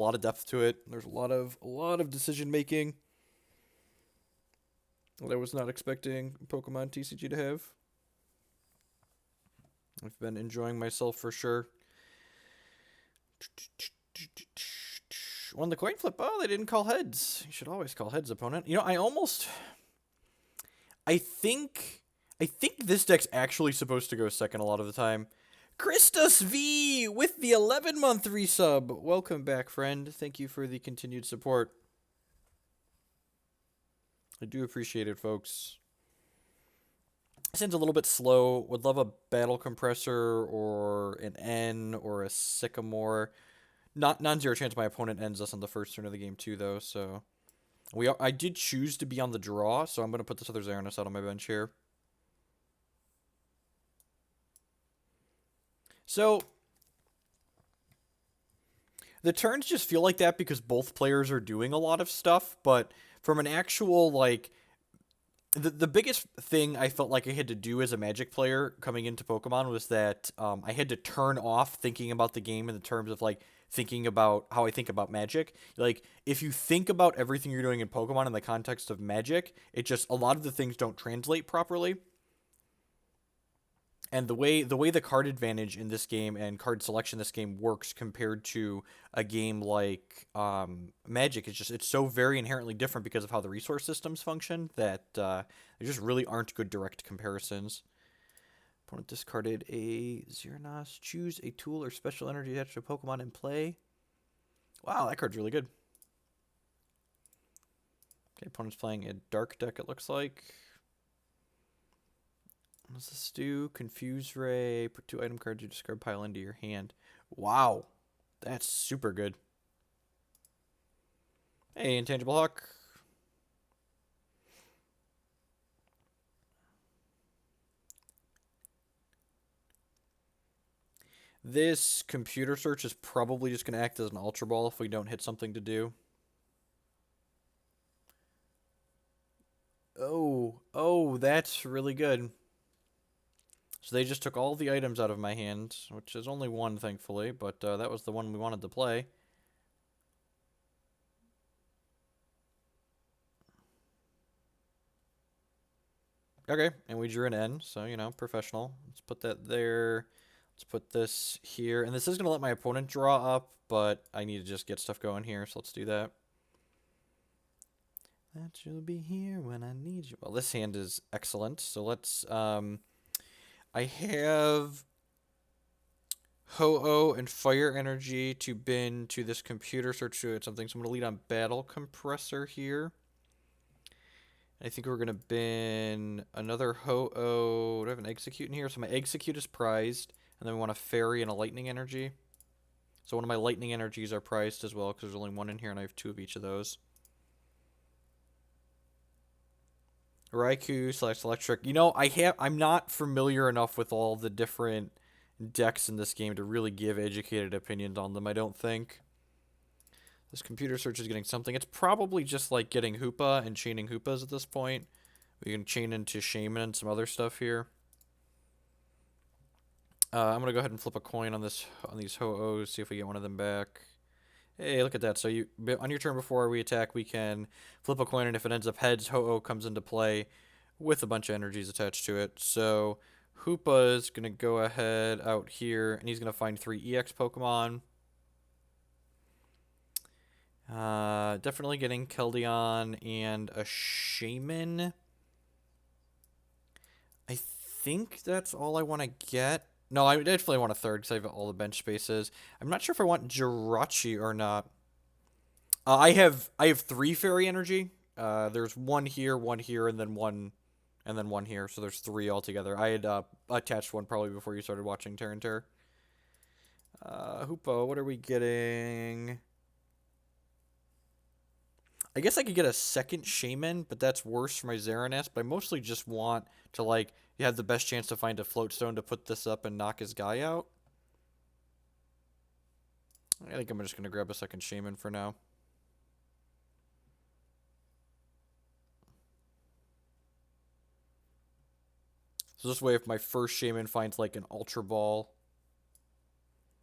a lot of depth to it. There's a lot of decision making that I was not expecting Pokemon TCG to have. I've been enjoying myself for sure. Won the coin flip. Oh, they didn't call heads. You should always call heads, opponent. You know, I think this deck's actually supposed to go second a lot of the time. Christos V with the 11-month resub. Welcome back, friend. Thank you for the continued support. I do appreciate it, folks. Seems a little bit slow. Would love a battle compressor or an N or a Sycamore. Not non-zero chance my opponent ends us on the first turn of the game too, though. So I did choose to be on the draw, so I'm gonna put this other Xerneas out on my bench here. So the turns just feel like that because both players are doing a lot of stuff, but from an actual like the biggest thing I felt like I had to do as a Magic player coming into Pokemon was that I had to turn off thinking about the game in the terms of like thinking about how I think about Magic. Like if you think about everything you're doing in Pokemon in the context of Magic, it just a lot of the things don't translate properly. And the card advantage in this game and card selection in this game works compared to a game like Magic is just it's so very inherently different because of how the resource systems function that there just really aren't good direct comparisons. Opponent discarded a Xerneas. Choose a tool or special energy attached to a Pokemon in play. Wow, that card's really good. Okay, opponent's playing a dark deck, it looks like. What does this do? Confuse Ray. Put 2 item cards you discard pile into your hand. Wow. That's super good. Hey, Intangible Hawk. This computer search is probably just going to act as an Ultra Ball if we don't hit something to do. Oh, that's really good. So they just took all the items out of my hand, which is only one, thankfully, but that was the one we wanted to play. Okay, and we drew an N, so, you know, professional. Let's put that there. Let's put this here. And this is going to let my opponent draw up, but I need to just get stuff going here, so let's do that. That you'll be here when I need you. Well, this hand is excellent, so let's, I have Ho-Oh and Fire Energy to bin to this computer search to it something, so I'm going to lead on Battle Compressor here. I think we're going to bin another Ho-Oh. Do I have an Exeggcute in here? So my Exeggcute is prized, and then we want a Fairy and a Lightning Energy. So one of my Lightning Energies are prized as well, because there's only one in here, and I have 2 of each of those. Raikou / Electric. You know, I'm not familiar enough with all the different decks in this game to really give educated opinions on them, I don't think. This computer search is getting something. It's probably just like getting Hoopa and chaining Hoopas at this point. We can chain into Shaymin and some other stuff here. I'm gonna go ahead and flip a coin on these Ho-Ohs, see if we get one of them back. Hey, look at that. So on your turn before we attack, we can flip a coin, and if it ends up heads, Ho-Oh comes into play with a bunch of energies attached to it. So Hoopa is gonna go ahead out here, and he's gonna find 3 EX Pokemon. Definitely getting Keldeo and a Shaymin. I think that's all I want to get. No, I definitely want a third because I have all the bench spaces. I'm not sure if I want Jirachi or not. I have 3 Fairy Energy. There's one here, and then one here. So there's 3 altogether. I had attached one probably before you started watching Terran Terror. Hoopa, what are we getting? I guess I could get a second Shaymin, but that's worse for my Xerneas. But I mostly just want to, like, you have the best chance to find a Float Stone to put this up and knock his guy out. I think I'm just going to grab a second Shaymin for now. So this way, if my first Shaymin finds, like, an Ultra Ball,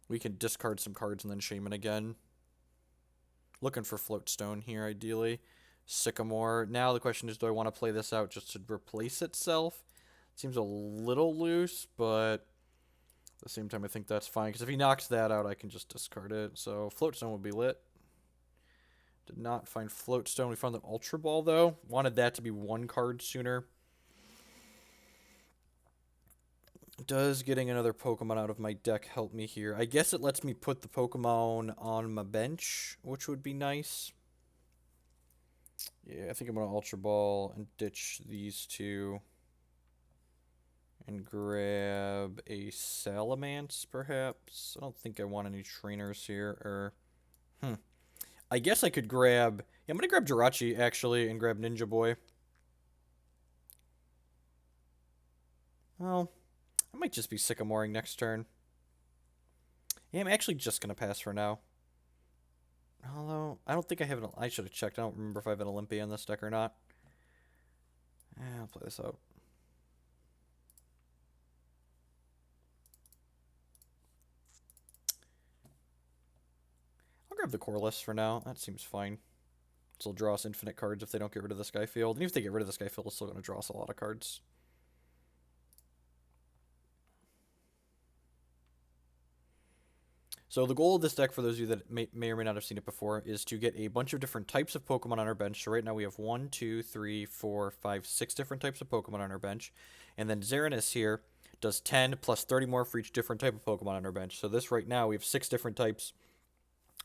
we can discard some cards and then Shaymin again. Looking for Float Stone here, ideally. Sycamore. Now the question is, do I want to play this out just to replace itself? Seems a little loose, but at the same time, I think that's fine. Because if he knocks that out, I can just discard it. So Float Stone would be lit. Did not find Float Stone. We found the Ultra Ball, though. Wanted that to be one card sooner. Does getting another Pokemon out of my deck help me here? I guess it lets me put the Pokemon on my bench, which would be nice. Yeah, I think I'm going to Ultra Ball and ditch these two. And grab a Salamence, perhaps. I don't think I want any trainers here. I guess I could grab... Yeah, I'm going to grab Jirachi, actually, and grab Ninja Boy. Well, I might just be Sycamoring next turn. Yeah, I'm actually just going to pass for now. Although, I don't think I have an... I should have checked. I don't remember if I have an Olympia in this deck or not. I'll play this out. I'll grab the Colorless for now. That seems fine. So draw us infinite cards if they don't get rid of the Sky Field. And if they get rid of the Sky Field, it's still going to draw us a lot of cards. So the goal of this deck, for those of you that may or may not have seen it before, is to get a bunch of different types of Pokemon on our bench. So right now we have 1, 2, 3, 4, 5, 6 different types of Pokemon on our bench. And then Xerneas here does 10 plus 30 more for each different type of Pokemon on our bench. So this right now, we have 6 different types.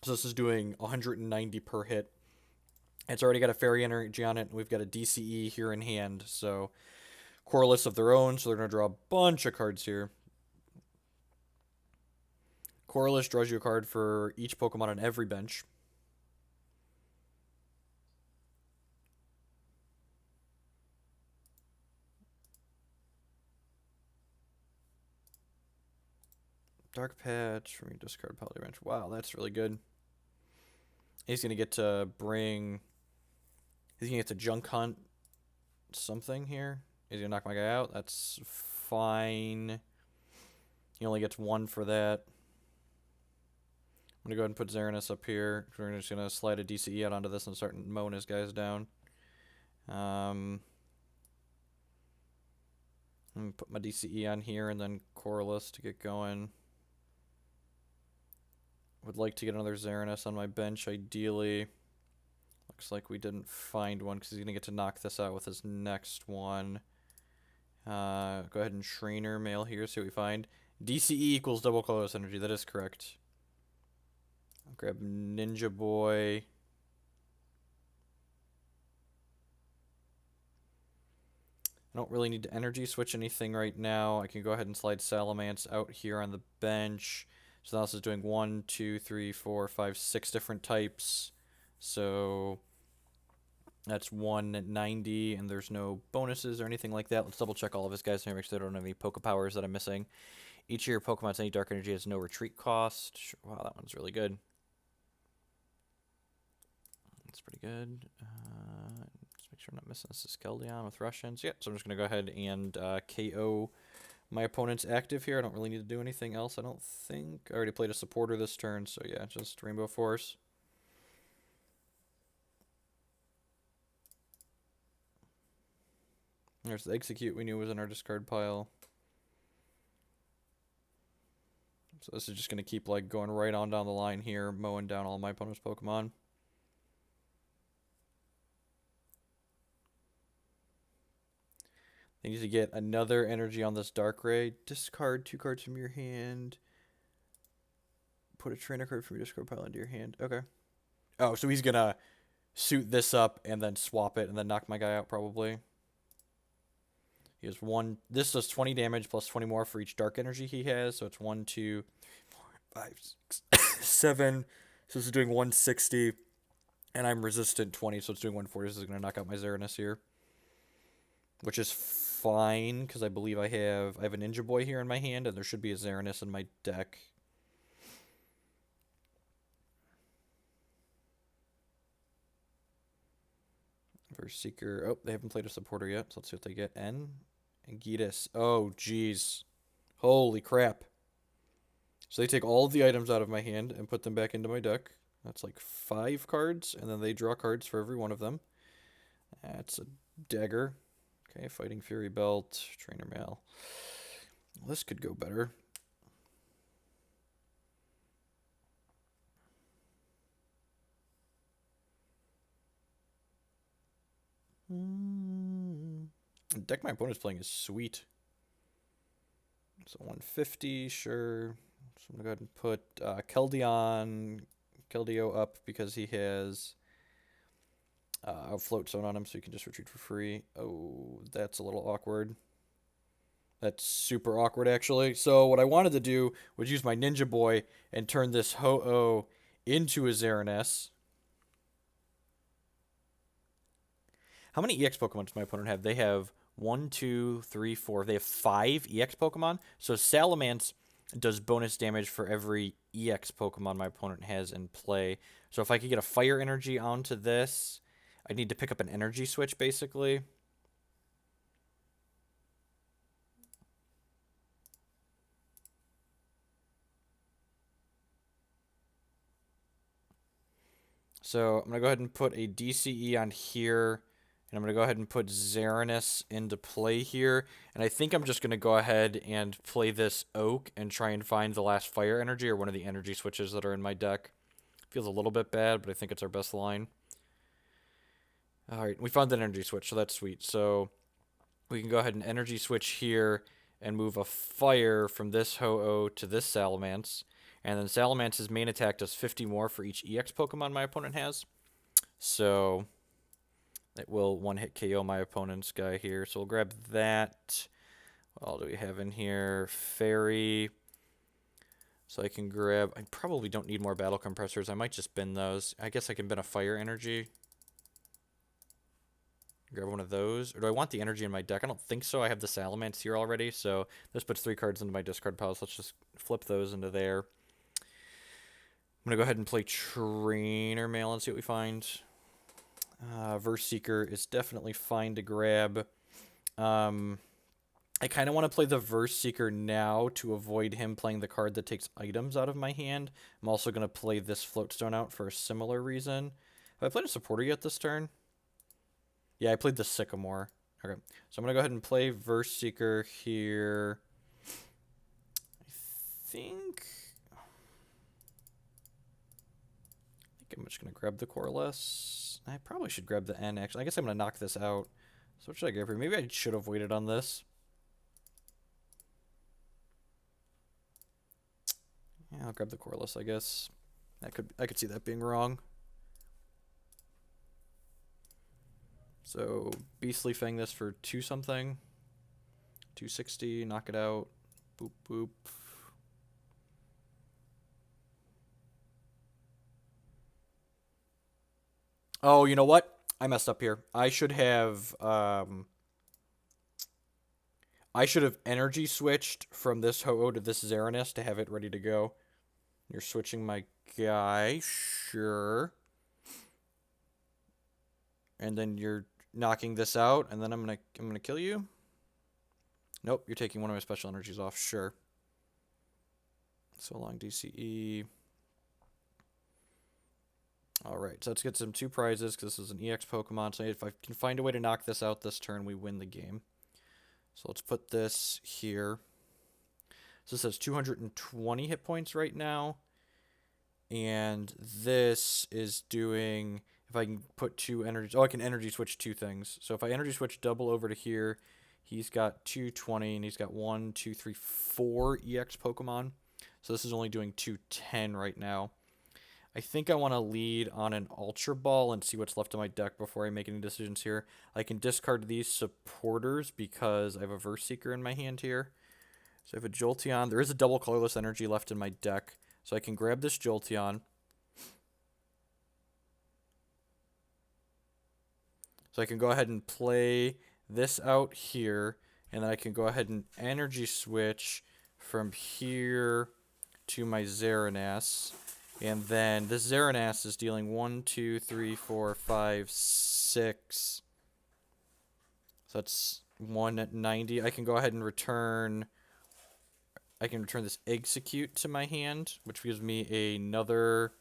So this is doing 190 per hit. It's already got a Fairy Energy on it, and we've got a DCE here in hand. So Colorless of their own, so they're going to draw a bunch of cards here. Colorless draws you a card for each Pokemon on every bench. Dark Patch from your discard pile to your bench. Wow, that's really good. He's going to get to bring... He's going to get to Junk Hunt something here. He's going to knock my guy out. That's fine. He only gets 1 for that. I'm going to go ahead and put Xerneas up here. We're just going to slide a DCE out onto this and start mowing his guys down. I'm going to put my DCE on here and then Colorless to get going. Would like to get another Xerneas on my bench, ideally. Looks like we didn't find one because he's going to get to knock this out with his next one. Go ahead and Trainer Mail here, see what we find. DCE equals double Colorless Energy. That is correct. I'll grab Ninja Boy. I don't really need to Energy Switch anything right now. I can go ahead and slide Salamence out here on the bench. So now this is doing 1, 2, 3, 4, 5, 6 different types. So that's 190, and there's no bonuses or anything like that. Let's double check all of his guys here, make sure they don't have any Poke Powers that I'm missing. Each of your Pokemon's any Dark Energy has no retreat cost. Wow, that one's really good. That's pretty good. Let's make sure I'm not missing. This is Keldeo with Russians. Yep, so I'm just going to go ahead and KO my opponent's active here. I don't really need to do anything else, I don't think. I already played a supporter this turn, so yeah, just Rainbow Force. There's the Exeggcute we knew was in our discard pile. So this is just going to keep like going right on down the line here, mowing down all my opponent's Pokemon. They need to get another energy on this Dark Ray. Discard 2 cards from your hand. Put a trainer card from your discard pile into your hand. Okay. Oh, so he's going to suit this up and then swap it and then knock my guy out probably. He has 1. This does 20 damage plus 20 more for each Dark Energy he has. So it's 1, 2, 3, 4, 5, 6, 7. So this is doing 160. And I'm resistant 20, so it's doing 140. This is going to knock out my Xerneas here. Which is fine, because I believe I have a Ninja Boy here in my hand, and there should be a Xerneas in my deck. For Seeker. Oh, they haven't played a supporter yet, so let's see what they get. N. And Gitas. Oh, jeez. Holy crap. So they take all of the items out of my hand and put them back into my deck. That's like 5 cards, and then they draw cards for every one of them. That's a dagger. Okay, Fighting Fury Belt, Trainer Mail. Well, this could go better. The deck my opponent's playing is sweet. So 150, sure. So I'm going to go ahead and put Keldeo up because he has a Float Stone on him, so you can just retreat for free. Oh, that's a little awkward. That's super awkward, actually. So what I wanted to do was use my Ninja Boy and turn this Ho-Oh into a Xerneas. How many EX Pokemon does my opponent have? They have 1, 2, 3, 4. They have 5 EX Pokemon. So Salamence does bonus damage for every EX Pokemon my opponent has in play. So if I could get a Fire Energy onto this, I need to pick up an Energy Switch, basically. So I'm going to go ahead and put a DCE on here. And I'm going to go ahead and put Xerneas into play here. And I think I'm just going to go ahead and play this Oak and try and find the last Fire Energy or one of the Energy Switches that are in my deck. Feels a little bit bad, but I think it's our best line. Alright, we found an Energy Switch, so that's sweet. So we can go ahead and Energy Switch here and move a Fire from this Ho-Oh to this Salamence. And then Salamance's main attack does 50 more for each EX Pokemon my opponent has. So it will one-hit KO my opponent's guy here. So we'll grab that. What all do we have in here? Fairy. So I can grab... I probably don't need more battle compressors. I might just bin those. I guess I can bin a Fire Energy. Grab one of those. Or do I want the energy in my deck? I don't think so. I have the Salamence here already. So this puts 3 cards into my discard pile. So let's just flip those into there. I'm going to go ahead and play Trainer Mail and see what we find. Verse Seeker is definitely fine to grab. I kind of want to play the Verse Seeker now to avoid him playing the card that takes items out of my hand. I'm also going to play this Float Stone out for a similar reason. Have I played a supporter yet this turn? Yeah, I played the Sycamore. Okay, so I'm going to go ahead and play Verse Seeker here. I think I'm just going to grab the Colorless. I probably should grab the N, actually. I guess I'm going to knock this out. So what should I grab here? Maybe I should have waited on this. Yeah, I'll grab the Colorless, I guess. I could see that being wrong. So Beastly Fang this for 2-something. 260, knock it out. Boop, boop. Oh, you know what? I messed up here. I should have energy switched from this Ho-Oh to this Xerneas to have it ready to go. You're switching my guy, sure. And then you're knocking this out, and then I'm gonna kill you. Nope, you're taking one of my special energies off, sure. So long DCE. Alright, so let's get some 2 prizes, because this is an EX Pokemon, so if I can find a way to knock this out this turn, we win the game. So let's put this here. So this has 220 hit points right now. And this is doing... If I can put 2 energies... Oh, I can energy switch 2 things. So if I energy switch double over to here, he's got 220, and he's got 1, 2, 3, 4 EX Pokemon. So this is only doing 210 right now. I think I want to lead on an Ultra Ball and see what's left of my deck before I make any decisions here. I can discard these supporters because I have a Verse Seeker in my hand here. So I have a Jolteon. There is a double colorless energy left in my deck. So I can grab this Jolteon. So I can go ahead and play this out here. And then I can go ahead and energy switch from here to my Xerneas. And then this Xerneas is dealing 1, 2, 3, 4, 5, 6. So that's 190. I can go ahead and return... I can return this Exeggcute to my hand, which gives me another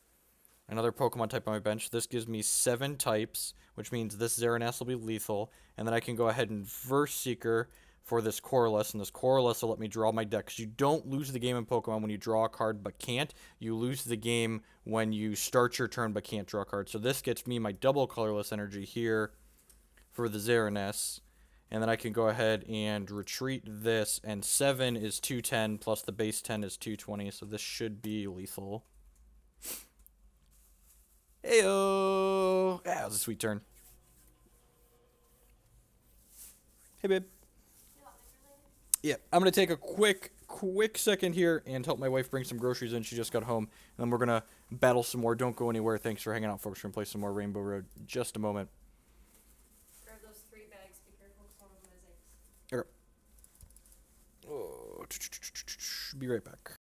Another Pokemon type on my bench. This gives me 7 types, which means this Xerneas will be lethal. And then I can go ahead and Verse Seeker for this Colorless, and this Colorless will let me draw my deck. Because you don't lose the game in Pokemon when you draw a card but can't. You lose the game when you start your turn but can't draw a card. So this gets me my double Colorless energy here for the Xerneas. And then I can go ahead and retreat this, and 7 is 210, plus the base 10 is 220, so this should be lethal. Heyo! That was a sweet turn. Hey, babe. Yeah, I'm going to take a quick second here and help my wife bring some groceries in. She just got home, and then we're going to battle some more. Don't go anywhere. Thanks for hanging out, folks. We're going to play some more Rainbow Road in just a moment. Grab those 3 bags. Be careful because one of them is eggs. Okay. Oh, be right back.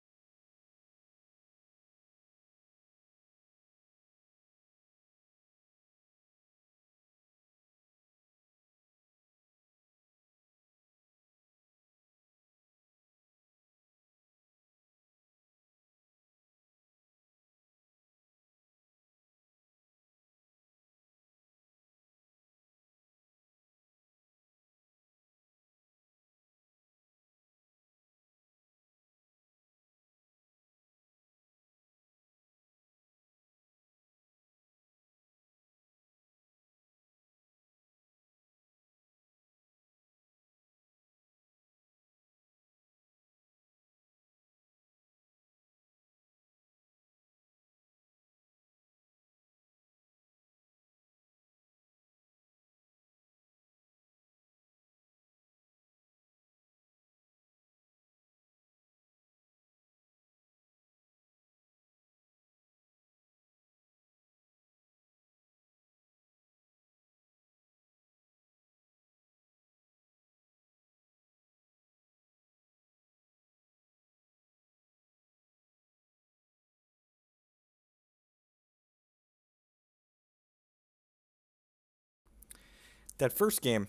That first game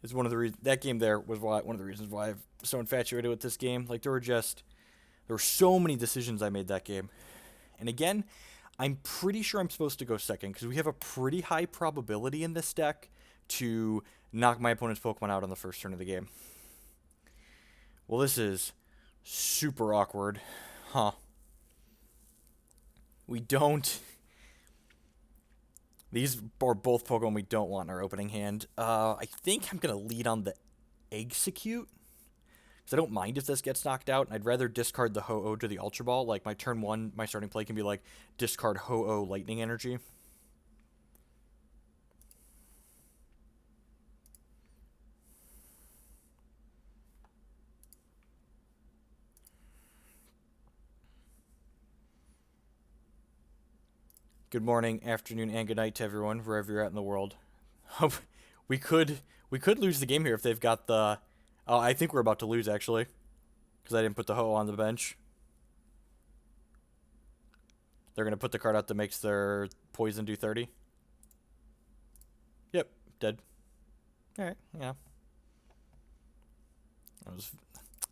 is one of the reasons. That game there was one of the reasons why I'm so infatuated with this game. Like there were so many decisions I made that game, and again, I'm pretty sure I'm supposed to go second because we have a pretty high probability in this deck to knock my opponent's Pokemon out on the first turn of the game. Well, this is super awkward, huh? We don't. These are both Pokemon we don't want in our opening hand. I think I'm going to lead on the Exeggcute. Because I don't mind if this gets knocked out. I'd rather discard the Ho-Oh to the Ultra Ball. Like, my turn 1, my starting play can be like, discard Ho-Oh Lightning Energy. Good morning, afternoon, and good night to everyone, wherever you're at in the world. we could lose the game here if they've got the... Oh, I think we're about to lose, actually. Because I didn't put the Ho-Oh on the bench. They're going to put the card out that makes their poison do 30. Yep, dead. Alright, yeah.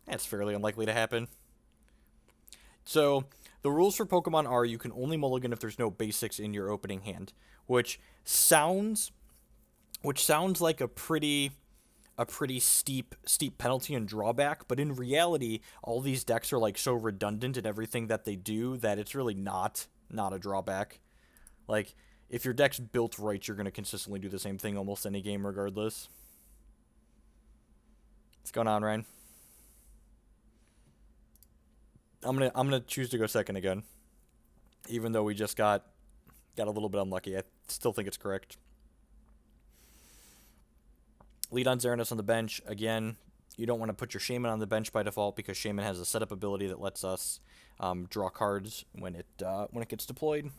That's fairly unlikely to happen. So, the rules for Pokemon are you can only mulligan if there's no basics in your opening hand, which sounds like a pretty steep penalty and drawback, but in reality, all these decks are like so redundant in everything that they do that it's really not a drawback. Like, if your deck's built right, you're going to consistently do the same thing almost any game regardless. What's going on, Ryan? I'm gonna choose to go second again, even though we just got a little bit unlucky. I still think it's correct. Lead on Xerneas on the bench again. You don't want to put your Shaymin on the bench by default because Shaymin has a setup ability that lets us draw cards when it gets deployed.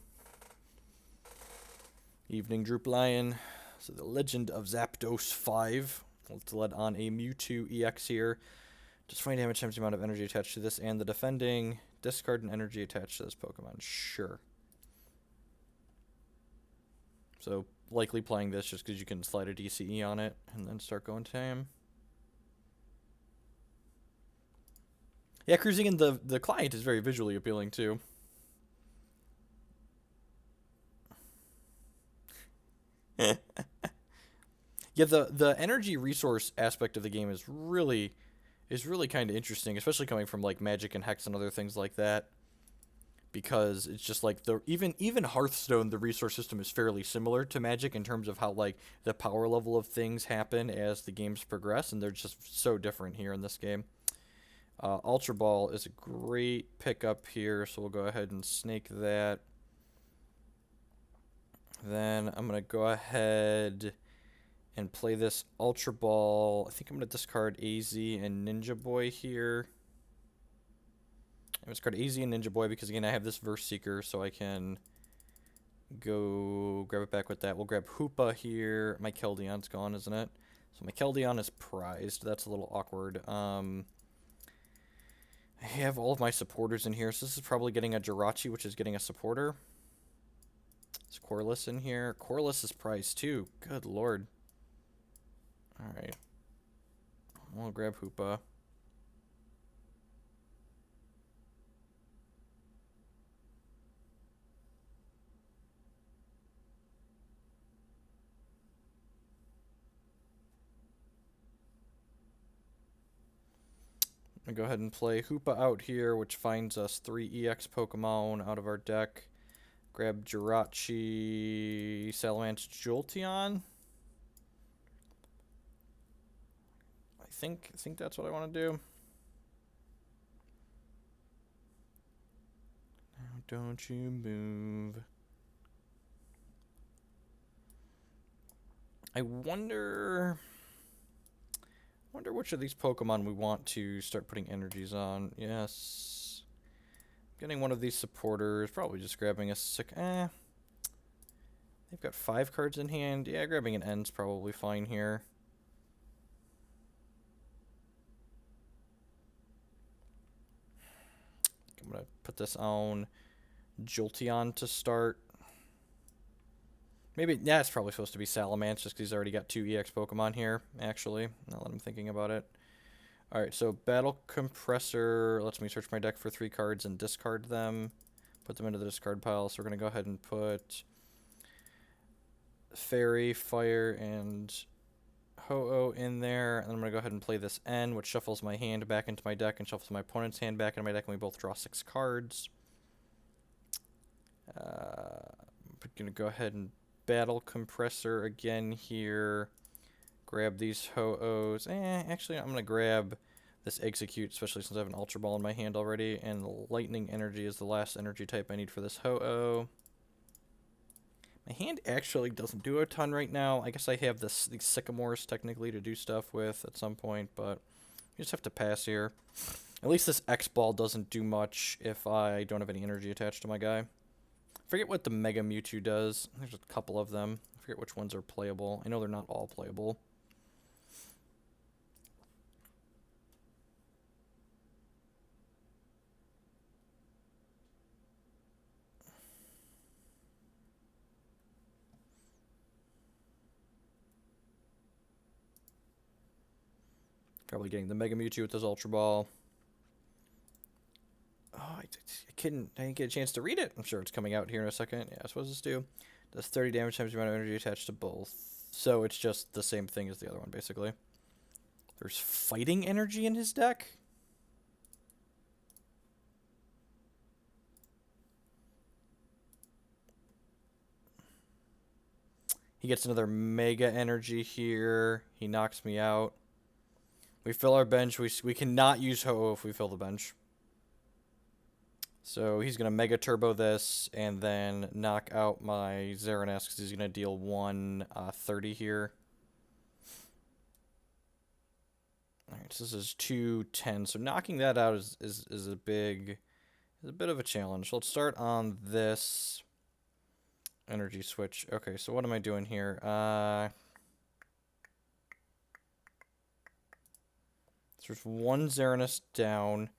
Evening Droop Lion. So the Legend of Zapdos 5. Let's let on a Mewtwo EX here. Just find damage times the amount of energy attached to this and the defending. Discard an energy attached to this Pokemon. Sure. So, likely playing this just because you can slide a DCE on it and then start going to him. Yeah, cruising in the client is very visually appealing too. Yeah, the energy resource aspect of the game is really kind of interesting, especially coming from like Magic and Hex and other things like that. Because it's just like the even Hearthstone, the resource system is fairly similar to Magic in terms of how like the power level of things happen as the games progress, and they're just so different here in this game. Ultra Ball is a great pickup here, so we'll go ahead and snake that. Then I'm gonna go ahead and play this Ultra Ball. I think I'm gonna discard AZ and Ninja Boy here. I'm gonna discard AZ and Ninja Boy because again I have this Verse Seeker, so I can go grab it back with that. We'll grab Hoopa here. My Keldeon's gone, isn't it? So my Keldeon is prized. That's a little awkward. I have all of my supporters in here, so this is probably getting a Jirachi, which is getting a supporter. It's Colorless in here. Colorless is prized too. Good lord. Alright. We'll grab Hoopa. I'm going to go ahead and play Hoopa out here, which finds us 3 EX Pokemon out of our deck. Grab Jirachi, Salamence, Jolteon. I think that's what I want to do. Now don't you move. I wonder which of these Pokemon we want to start putting energies on. Yes. Getting one of these supporters, probably just grabbing a They've got 5 cards in hand. Yeah, grabbing an N's probably fine here. I'm going to put this on Jolteon to start. Maybe, yeah, it's probably supposed to be Salamence just because he's already got 2 EX Pokemon here, actually, now that I'm thinking about it. Alright, so Battle Compressor lets me search my deck for 3 cards and discard them. Put them into the discard pile, so we're going to go ahead and put Fairy, Fire, and Ho-Oh in there. And I'm going to go ahead and play this N, which shuffles my hand back into my deck and shuffles my opponent's hand back into my deck, and we both draw 6 cards. I'm going to go ahead and Battle Compressor again here. Grab these Ho-Ohs. Actually, I'm going to grab this Exeggcute, especially since I have an Ultra Ball in my hand already. And Lightning Energy is the last energy type I need for this Ho-Oh. My hand actually doesn't do a ton right now. I guess I have these Sycamores technically to do stuff with at some point, but you just have to pass here. At least this X-Ball doesn't do much if I don't have any energy attached to my guy. I forget what the Mega Mewtwo does. There's a couple of them. I forget which ones are playable. I know they're not all playable. Probably getting the Mega Mewtwo with this Ultra Ball. Oh, I didn't get a chance to read it. I'm sure it's coming out here in a second. Yeah, I suppose this do. Does 30 damage times the amount of energy attached to both. So it's just the same thing as the other one, basically. There's fighting energy in his deck? He gets another Mega Energy here. He knocks me out. We fill our bench. We cannot use Ho-Oh if we fill the bench. So he's going to Mega Turbo this and then knock out my Xerneas because he's going to deal 130 here. Alright, so this is 210. So knocking that out is a bit of a challenge. Let's start on this Energy Switch. Okay, so what am I doing here? So there's 1 Xerneas down.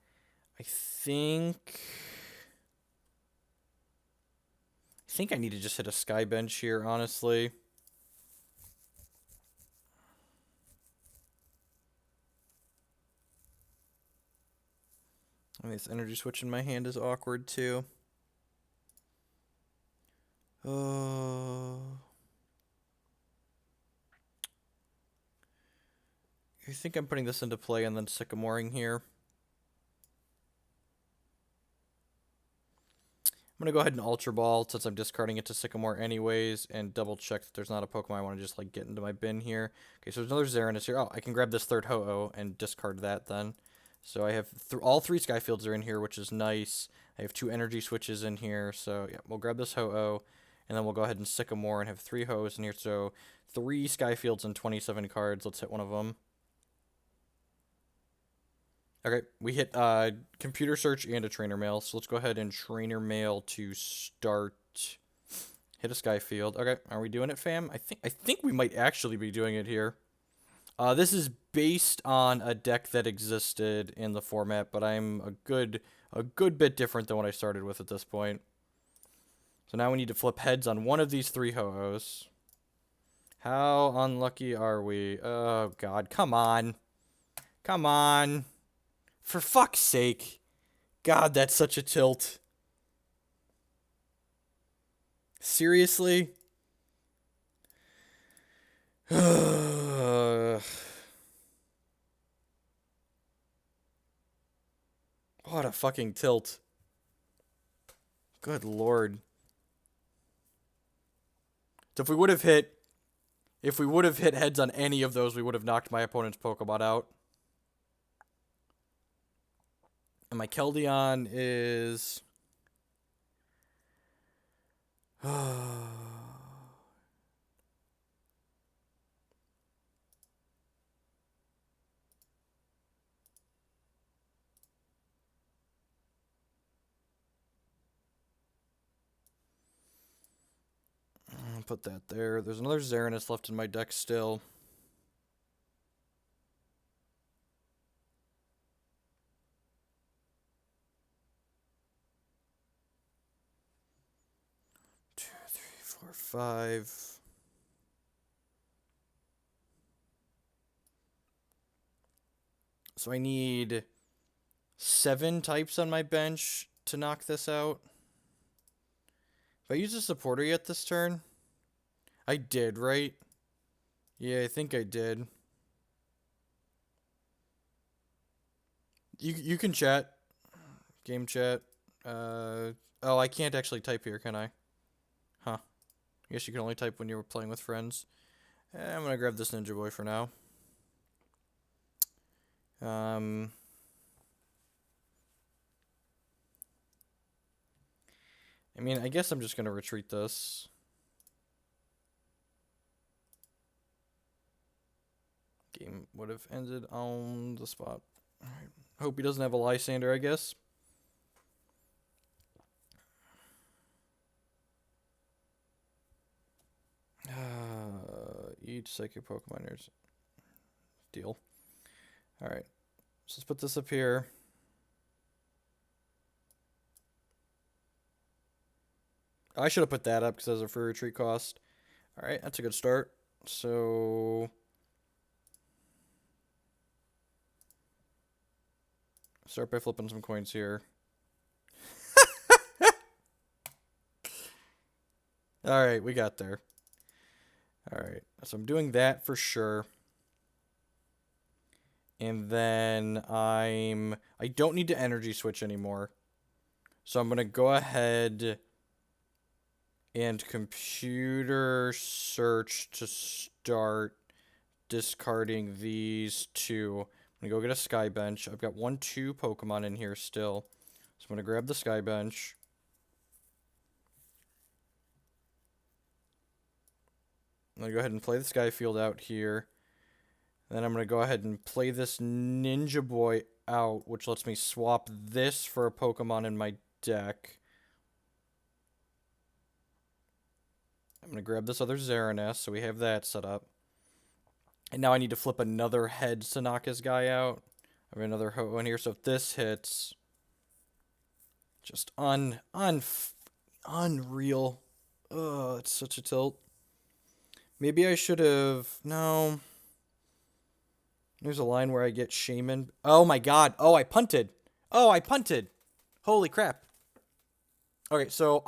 I think I need to just hit a Sky Bench here, honestly. And this Energy Switch in my hand is awkward, too. Oh. think I'm putting this into play and then Sycamoring here. I'm going to go ahead and Ultra Ball since I'm discarding it to Sycamore anyways and double check that there's not a Pokemon I want to just like get into my bin here. Okay, so there's another Xerneas here. Oh, I can grab this third Ho-Oh and discard that then. So I have all 3 Sky Fields are in here, which is nice. I have 2 energy switches in here. So yeah, we'll grab this Ho-Oh and then we'll go ahead and Sycamore and have 3 Ho-Ohs in here. So 3 Sky Fields and 27 cards. Let's hit one of them. Okay, we hit Computer Search and a Trainer Mail, so let's go ahead and Trainer Mail to start. Hit a Sky Field. Okay, are we doing it, fam? I think we might actually be doing it here. This is based on a deck that existed in the format, but I'm a good bit different than what I started with at this point. So now we need to flip heads on one of these 3 Ho-Ohs. How unlucky are we? Oh God, come on, come on. For fuck's sake. God, that's such a tilt. Seriously? What a fucking tilt. Good lord. So if we would have hit heads on any of those, we would have knocked my opponent's Pokemon out. And my Keldeo is... I'll put that there. There's another Xerneas left in my deck still. Two, three, four, 5. So I need 7 types on my bench to knock this out. If I use a supporter yet this turn? I did, right? Yeah, I think I did. You can chat. Game chat. Oh, I can't actually type here, can I? Huh. I guess you can only type when you were playing with friends. I'm gonna grab this Ninja Boy for now. I mean, I guess I'm just gonna retreat this. Game would have ended on the spot. Alright. Hope he doesn't have a Lysandre, I guess. Each Psychic Pokemoners. Deal. Alright. So let's put this up here. I should have put that up because that was a free retreat cost. Alright, that's a good start. So... start by flipping some coins here. Alright, we got there. Alright, so I'm doing that for sure. And then I don't need to energy switch anymore. So I'm going to go ahead and computer search to start discarding these 2. I'm going to go get a Sky Bench. I've got 2 Pokemon in here still. So I'm going to grab the Sky Bench. I'm going to go ahead and play the Sky Field out here. Then I'm going to go ahead and play this Ninja Boy out, which lets me swap this for a Pokemon in my deck. I'm going to grab this other Xerneas, so we have that set up. And now I need to flip another head to knock his guy out. I have another Ho-Oh in here, so if this hits... just unreal. Ugh, it's such a tilt. Maybe I should have... no... There's a line where I get Shaymin. Oh my god. Oh, I punted. Oh, I punted. Holy crap. Okay, so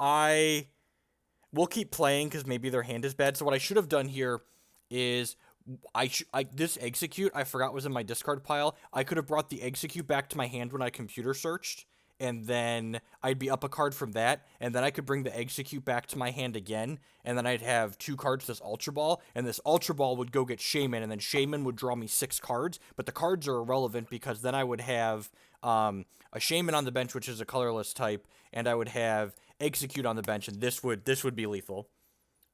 we'll keep playing because maybe their hand is bad. So what I should have done here is This Exeggcute I forgot was in my discard pile. I could have brought the Exeggcute back to my hand when I computer searched, and then I'd be up a card from that, and then I could bring the Exeggcute back to my hand again, and then I'd have 2 cards this Ultra Ball, and this Ultra Ball would go get Shaymin, and then Shaymin would draw me 6 cards, but the cards are irrelevant because then I would have a Shaymin on the bench, which is a colorless type, and I would have Exeggcute on the bench, and this would be lethal.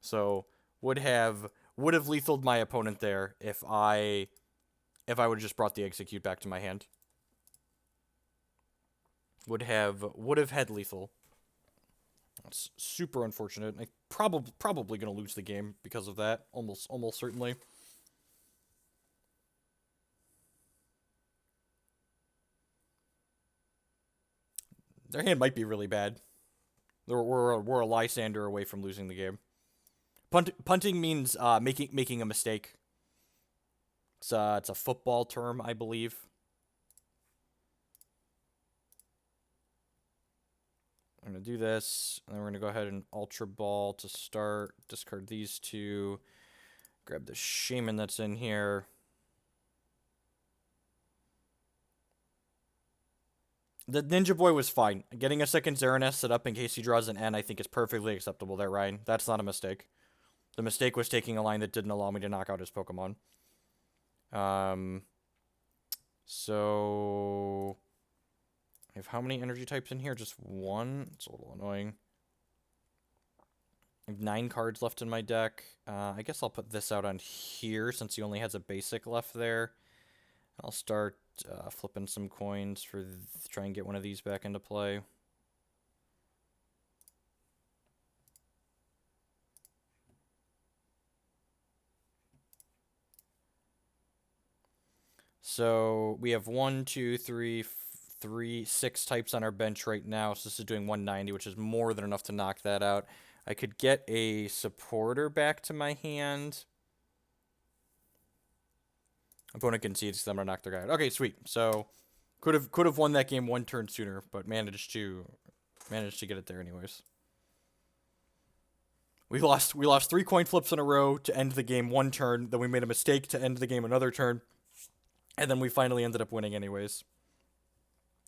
So would have lethaled my opponent there if I would have just brought the Exeggcute back to my hand. Would have had lethal. That's super unfortunate. I probably gonna lose the game because of that. Almost certainly. Their hand might be really bad. We're a Lysandre away from losing the game. Punting means making a mistake. It's a football term, I believe. I'm going to do this, and then we're going to go ahead and Ultra Ball to start. Discard these 2. Grab the Shaymin that's in here. The Ninja Boy was fine. Getting a second Xerneas set up in case he draws an N, I think is perfectly acceptable there, Ryan. That's not a mistake. The mistake was taking a line that didn't allow me to knock out his Pokemon. So I have how many energy types in here? Just 1. It's a little annoying. I have 9 cards left in my deck. I guess I'll put this out on here since he only has a basic left there. I'll start flipping some coins for try and get one of these back into play. So we have 1, 2, 3, 6 types on our bench right now. So this is doing 190, which is more than enough to knock that out. I could get a supporter back to my hand. Opponent concedes because I'm gonna knock their guy out. Okay, sweet. So could have won that game 1 turn sooner, but managed to get it there anyways. We lost 3 coin flips in a row to end the game 1 turn. Then we made a mistake to end the game another turn. And then we finally ended up winning anyways.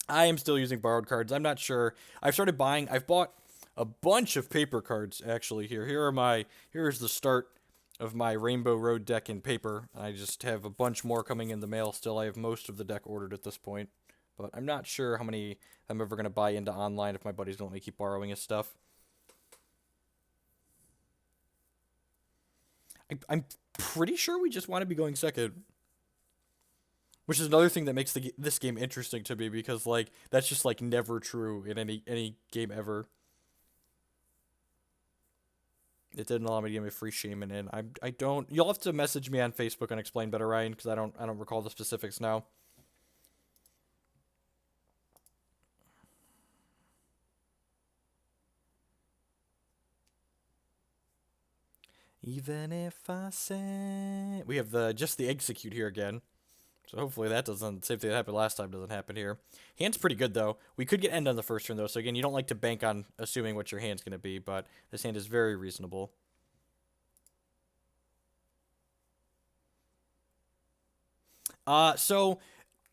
I am still using borrowed cards. I'm not sure. I've bought a bunch of paper cards, actually, here. Here's the start of my Rainbow Road deck in paper. I just have a bunch more coming in the mail still. I have most of the deck ordered at this point. But I'm not sure how many I'm ever going to buy into online if my buddies don't let me keep borrowing his stuff. I'm pretty sure we just want to be going second. Which is another thing that makes this game interesting to me, because, like, that's just, like, never true in any game ever. It didn't allow me to give me a free Shaymin in. I don't... You'll have to message me on Facebook and explain better, Ryan, because I don't recall the specifics now. Even if I say... We have just the Exeggcute here again. So hopefully that doesn't... Same thing that happened last time doesn't happen here. Hand's pretty good, though. We could get end on the first turn, though. So again, you don't like to bank on assuming what your hand's going to be, but this hand is very reasonable. So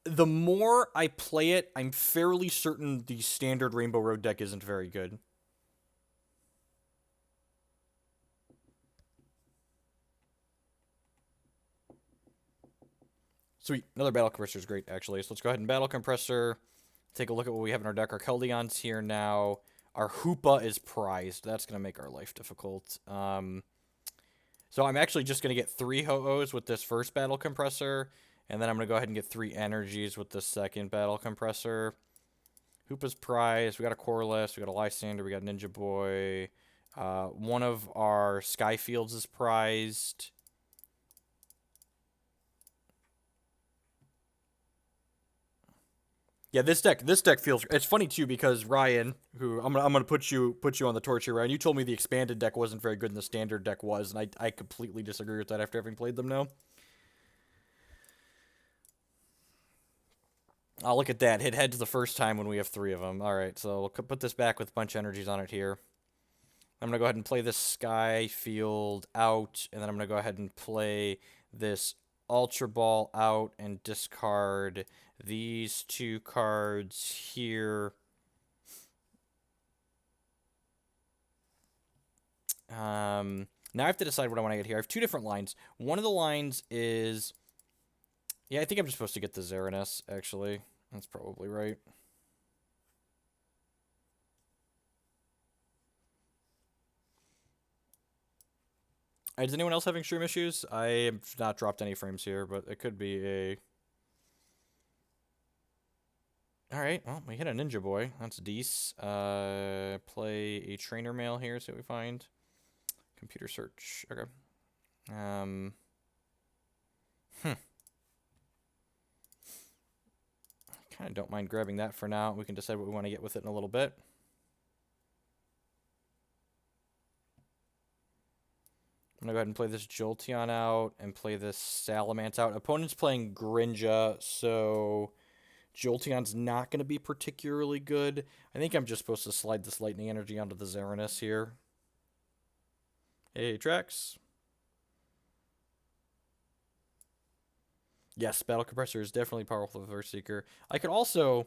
the more I play it, I'm fairly certain the standard Rainbow Road deck isn't very good. Sweet. Another Battle Compressor is great, actually. So let's go ahead and Battle Compressor. Take a look at what we have in our deck. Our Keldeon's here now. Our Hoopa is prized. That's going to make our life difficult. So I'm actually just going to get 3 Ho-Ohs with this first Battle Compressor. And then I'm going to go ahead and get 3 Energies with the second Battle Compressor. Hoopa's prized. We got a Colorless. We got a Lysandre. We got Ninja Boy. One of our Sky Fields is prized. Yeah, this deck feels... It's funny, too, because Ryan, who... I'm gonna put you on the torch here, Ryan. You told me the expanded deck wasn't very good and the standard deck was, and I completely disagree with that after having played them now. Oh, look at that. Hit heads the first time when we have 3 of them. Alright, so we'll put this back with a bunch of energies on it here. I'm going to go ahead and play this Sky Field out, and then I'm going to go ahead and play this Ultra Ball out and discard these 2 cards here. Now I have to decide what I want to get here. I have 2 different lines. One of the lines is... Yeah, I think I'm just supposed to get the Xerneas, actually. That's probably right. Is anyone else having stream issues? I have not dropped any frames here, but it could be a... Alright, well, we hit a Ninja Boy. That's decent. Play a Trainer Mail here, see what we find. Computer Search. Okay. Kind of don't mind grabbing that for now. We can decide what we want to get with it in a little bit. I'm going to go ahead and play this Jolteon out and play this Salamence out. Opponent's playing Grinja, so Jolteon's not going to be particularly good. I think I'm just supposed to slide this Lightning Energy onto the Xerneas here. Hey, Trax. Yes, Battle Compressor is definitely powerful for Seeker. I could also...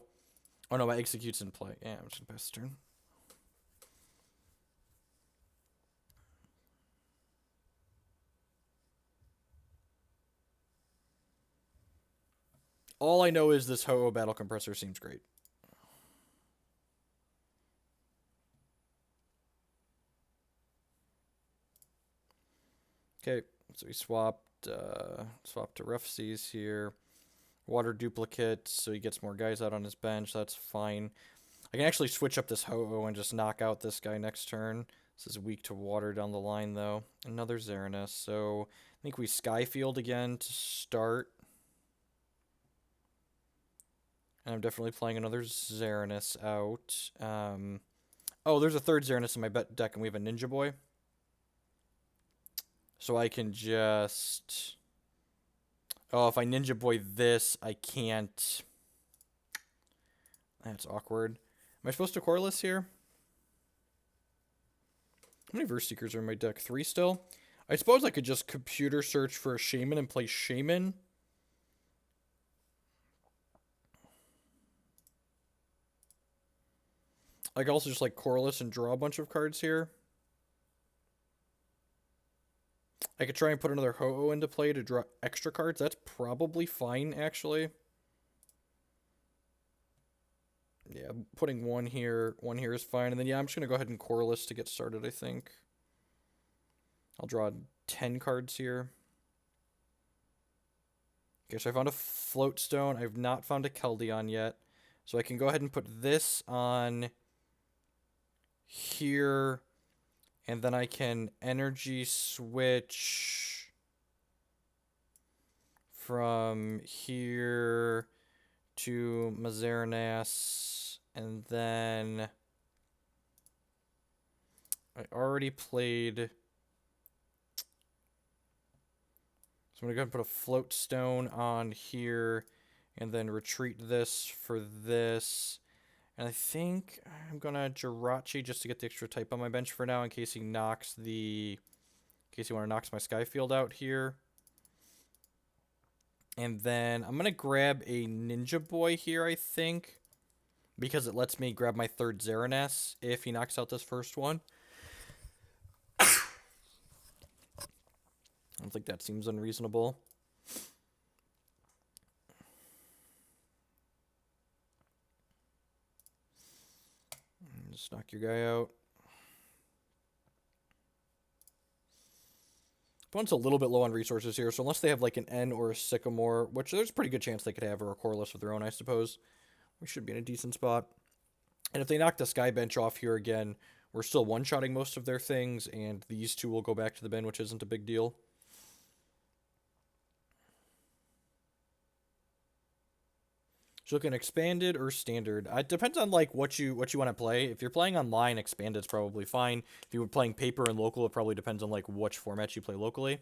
Oh no, my Execcute's in play. Yeah, I'm just going to pass the turn. All I know is this Ho-Oh Battle Compressor seems great. Okay, so we swapped to Rough Seas here. Water duplicate, so he gets more guys out on his bench. That's fine. I can actually switch up this Ho-Oh and just knock out this guy next turn. This is weak to water down the line, though. Another Xerneas, so I think we Sky Field again to start. And I'm definitely playing another Xerneas out. Oh, there's a third Xerneas in my deck, and we have a Ninja Boy. So I can just... Oh, if I Ninja Boy this, I can't... That's awkward. Am I supposed to Colorless here? How many Verse Seekers are in my deck? 3 still? I suppose I could just computer search for a Shaymin and play Shaymin. I could also just like Colorless and draw a bunch of cards here. I could try and put another Ho-Oh into play to draw extra cards. That's probably fine, actually. Yeah, putting one here is fine. And then, yeah, I'm just going to go ahead and Colorless to get started, I think. I'll draw 10 cards here. Okay, so I found a Float Stone. I've not found a Keldeo yet. So I can go ahead and put this on here. And then I can Energy Switch from here to Xerneas. And then I already played... So I'm going to go ahead and put a Float Stone on here and then retreat this for this. And I think I'm going to Jirachi just to get the extra type on my bench for now in case he knocks the... In case he knocks my Sky Field out here. And then I'm going to grab a Ninja Boy here, I think. Because it lets me grab my third Xerneas if he knocks out this first one. I don't think that seems unreasonable. Just knock your guy out. Opponent's a little bit low on resources here, so unless they have like an N or a Sycamore, which there's a pretty good chance they could have, or a Colorless of their own, I suppose, we should be in a decent spot. And if they knock the Sky Bench off here again, we're still one-shotting most of their things, and these 2 will go back to the bin, which isn't a big deal. So looking expanded or standard. It depends on like what you want to play. If you're playing online, expanded's probably fine. If you were playing paper and local, it probably depends on like which format you play locally.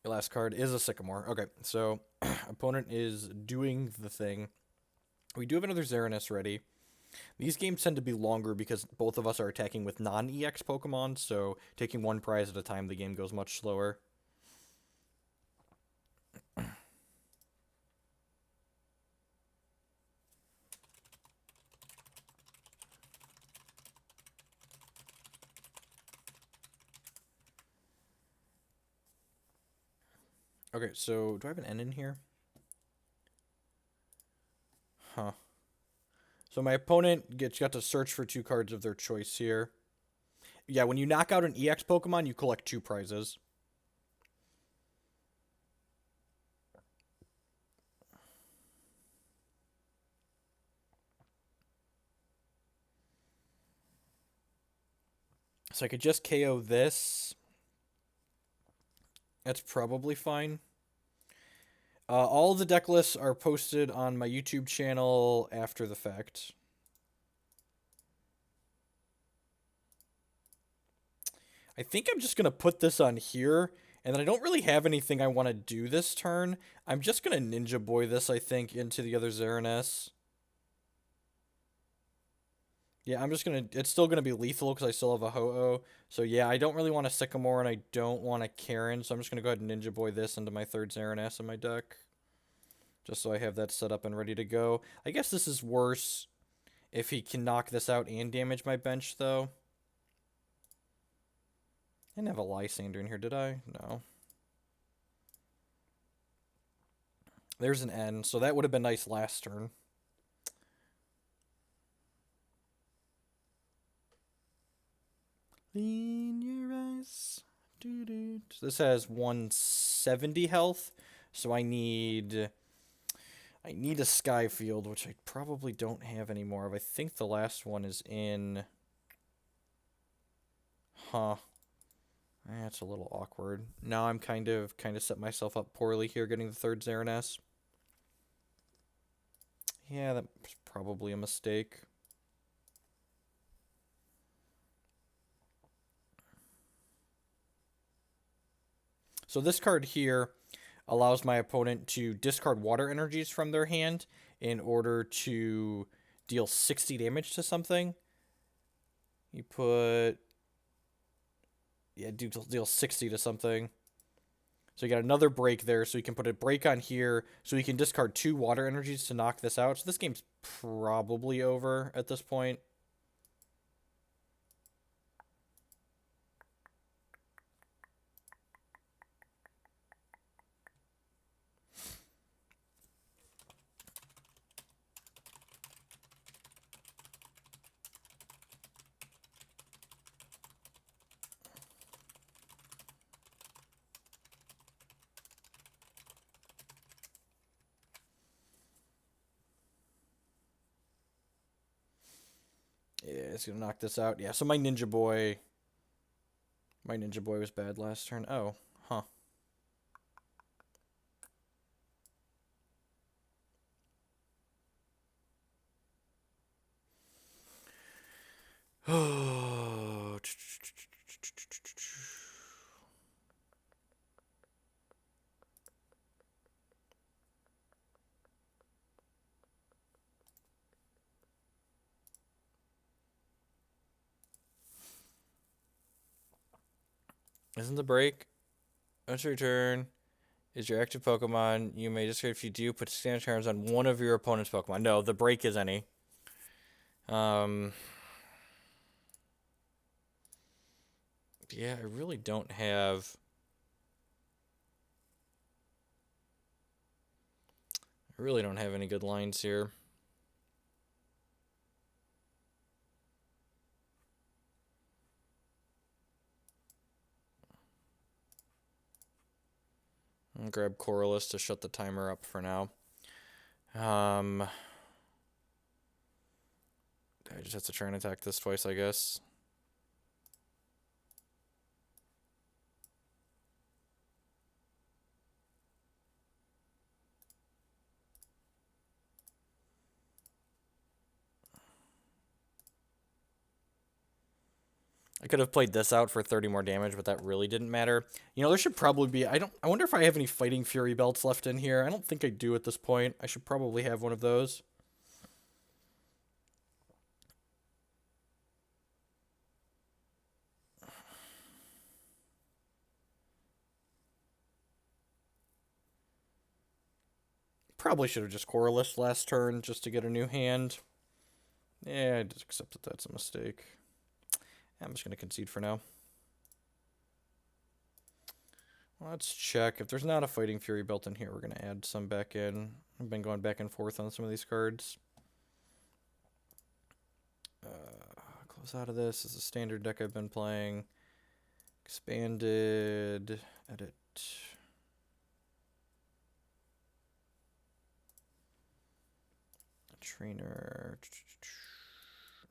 Your last card is a Sycamore. Okay, so opponent is doing the thing. We do have another Xerneas ready. These games tend to be longer because both of us are attacking with non-EX Pokemon, so taking one prize at a time, the game goes much slower. Okay, so do I have an N in here? Huh. So my opponent got to search for 2 cards of their choice here. Yeah, when you knock out an EX Pokemon, you collect 2 prizes. So I could just KO this. That's probably fine. All of the deck lists are posted on my YouTube channel after the fact. I think I'm just going to put this on here, and then I don't really have anything I want to do this turn. I'm just going to Ninja Boy this, I think, into the other Xerneas. Yeah, I'm just going to... It's still going to be lethal because I still have a Ho-Oh. So yeah, I don't really want a Sycamore, and I don't want a Karen, so I'm just going to go ahead and Ninja Boy this into my 3rd Xerneas in my deck. Just so I have that set up and ready to go. I guess this is worse if he can knock this out and damage my bench, though. I didn't have a Lysandre in here, did I? No. There's an N, so that would have been nice last turn. In your eyes. This has 170 health, so I need a Sky Field, which I probably don't have any more of. I think the last one is in... Huh. That's a little awkward. Now I'm kind of set myself up poorly here getting the 3rd Xerneas. Yeah, that's probably a mistake. So this card here allows my opponent to discard water energies from their hand in order to deal 60 damage to something. You put... Yeah, deal 60 to something. So you got another break there, so you can put a break on here, so you can discard 2 water energies to knock this out. So this game's probably over at this point. Yeah, it's gonna knock this out. Yeah, so my Ninja Boy was bad last turn. Oh, huh. Oh. Isn't the break? Once your turn is your active Pokemon, you may discard if you do put standard charms on one of your opponent's Pokemon. No, the break is any. Yeah, I really don't have... any good lines here. I'll grab Colorless to shut the timer up for now. I just have to try and attack this twice, I guess. I could have played this out for 30 more damage, but that really didn't matter. You know, there should probably be... I wonder if I have any Fighting Fury belts left in here. I don't think I do at this point. I should probably have one of those. Probably should have just Colorless last turn just to get a new hand. Yeah, I just accept that that's a mistake. I'm just going to concede for now. Let's check. If there's not a Fighting Fury built in here, we're going to add some back in. I've been going back and forth on some of these cards. Close out of this. This is a standard deck I've been playing. Expanded. Edit. Trainer.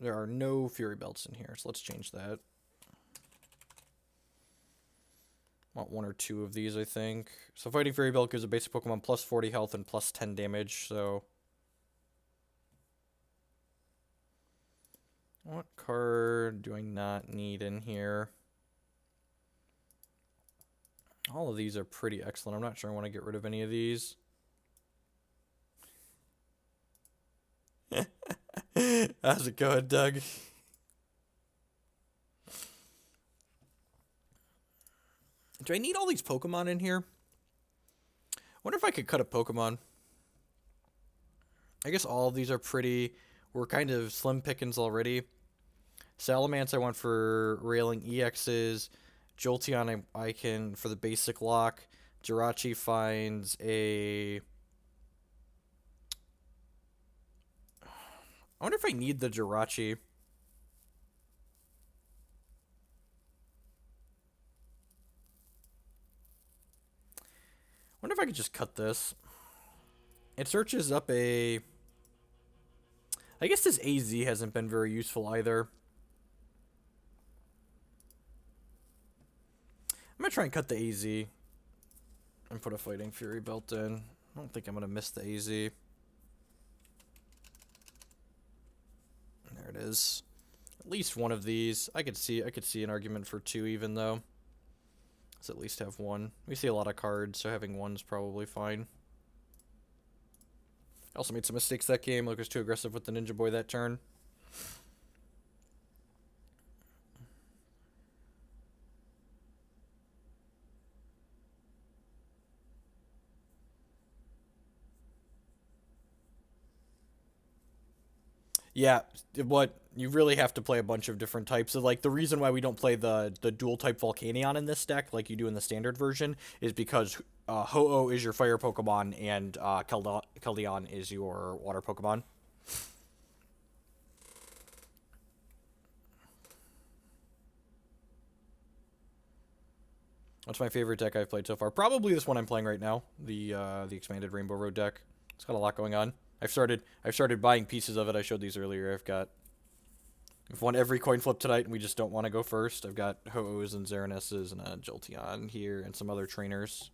There are no Fury Belts in here, so let's change that. Want one or two of these, I think. So Fighting Fury Belt gives a basic Pokemon plus 40 health and plus 10 damage, so... What card do I not need in here? All of these are pretty excellent. I'm not sure I want to get rid of any of these. How's it going, Doug? Do I need all these Pokemon in here? I wonder if I could cut a Pokemon. I guess all of these are pretty... We're kind of slim pickings already. Salamence I want for railing EXs. Jolteon I can for the basic lock. Jirachi finds a... I wonder if I need the Jirachi. I wonder if I could just cut this. It searches up a... I guess this AZ hasn't been very useful either. I'm going to try and cut the AZ. And put a Fighting Fury Belt in. I don't think I'm going to miss the AZ. There it is. At least one of these. I could see an argument for two even though. Let's at least have one. We see a lot of cards, so having one's probably fine. I also made some mistakes that game. Like, I was too aggressive with the Ninja Boy that turn. Yeah, what you really have to play a bunch of different types. So, like, the reason why we don't play the dual type Volcanion in this deck, like you do in the standard version, is because Ho-Oh is your fire Pokemon and Keldeo is your water Pokemon. What's my favorite deck I've played so far? Probably this one I'm playing right now, the expanded Rainbow Road deck. It's got a lot going on. I've started buying pieces of it. I showed these earlier. I've won every coin flip tonight, and we just don't want to go first. I've got Ho-Ohs and Xerneas and a Jolteon here, and some other trainers.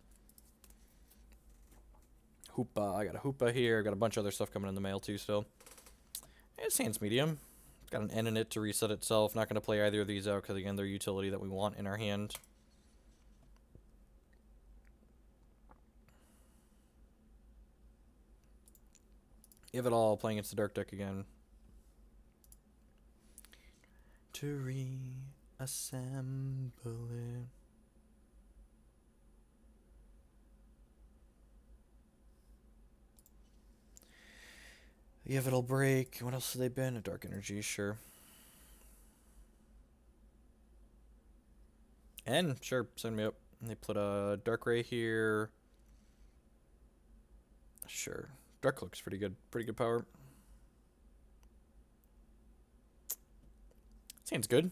Hoopa. I got a Hoopa here. I got a bunch of other stuff coming in the mail too. Still, it's hands medium. It's got an N in it to reset itself. Not going to play either of these out because again, they're utility that we want in our hand. If at all, playing against the dark deck again. To reassemble it. If it'll break. What else have they been? A dark energy, sure. And sure, send me up. They put a dark ray here. Sure. Dark looks pretty good. Pretty good power. Sounds good.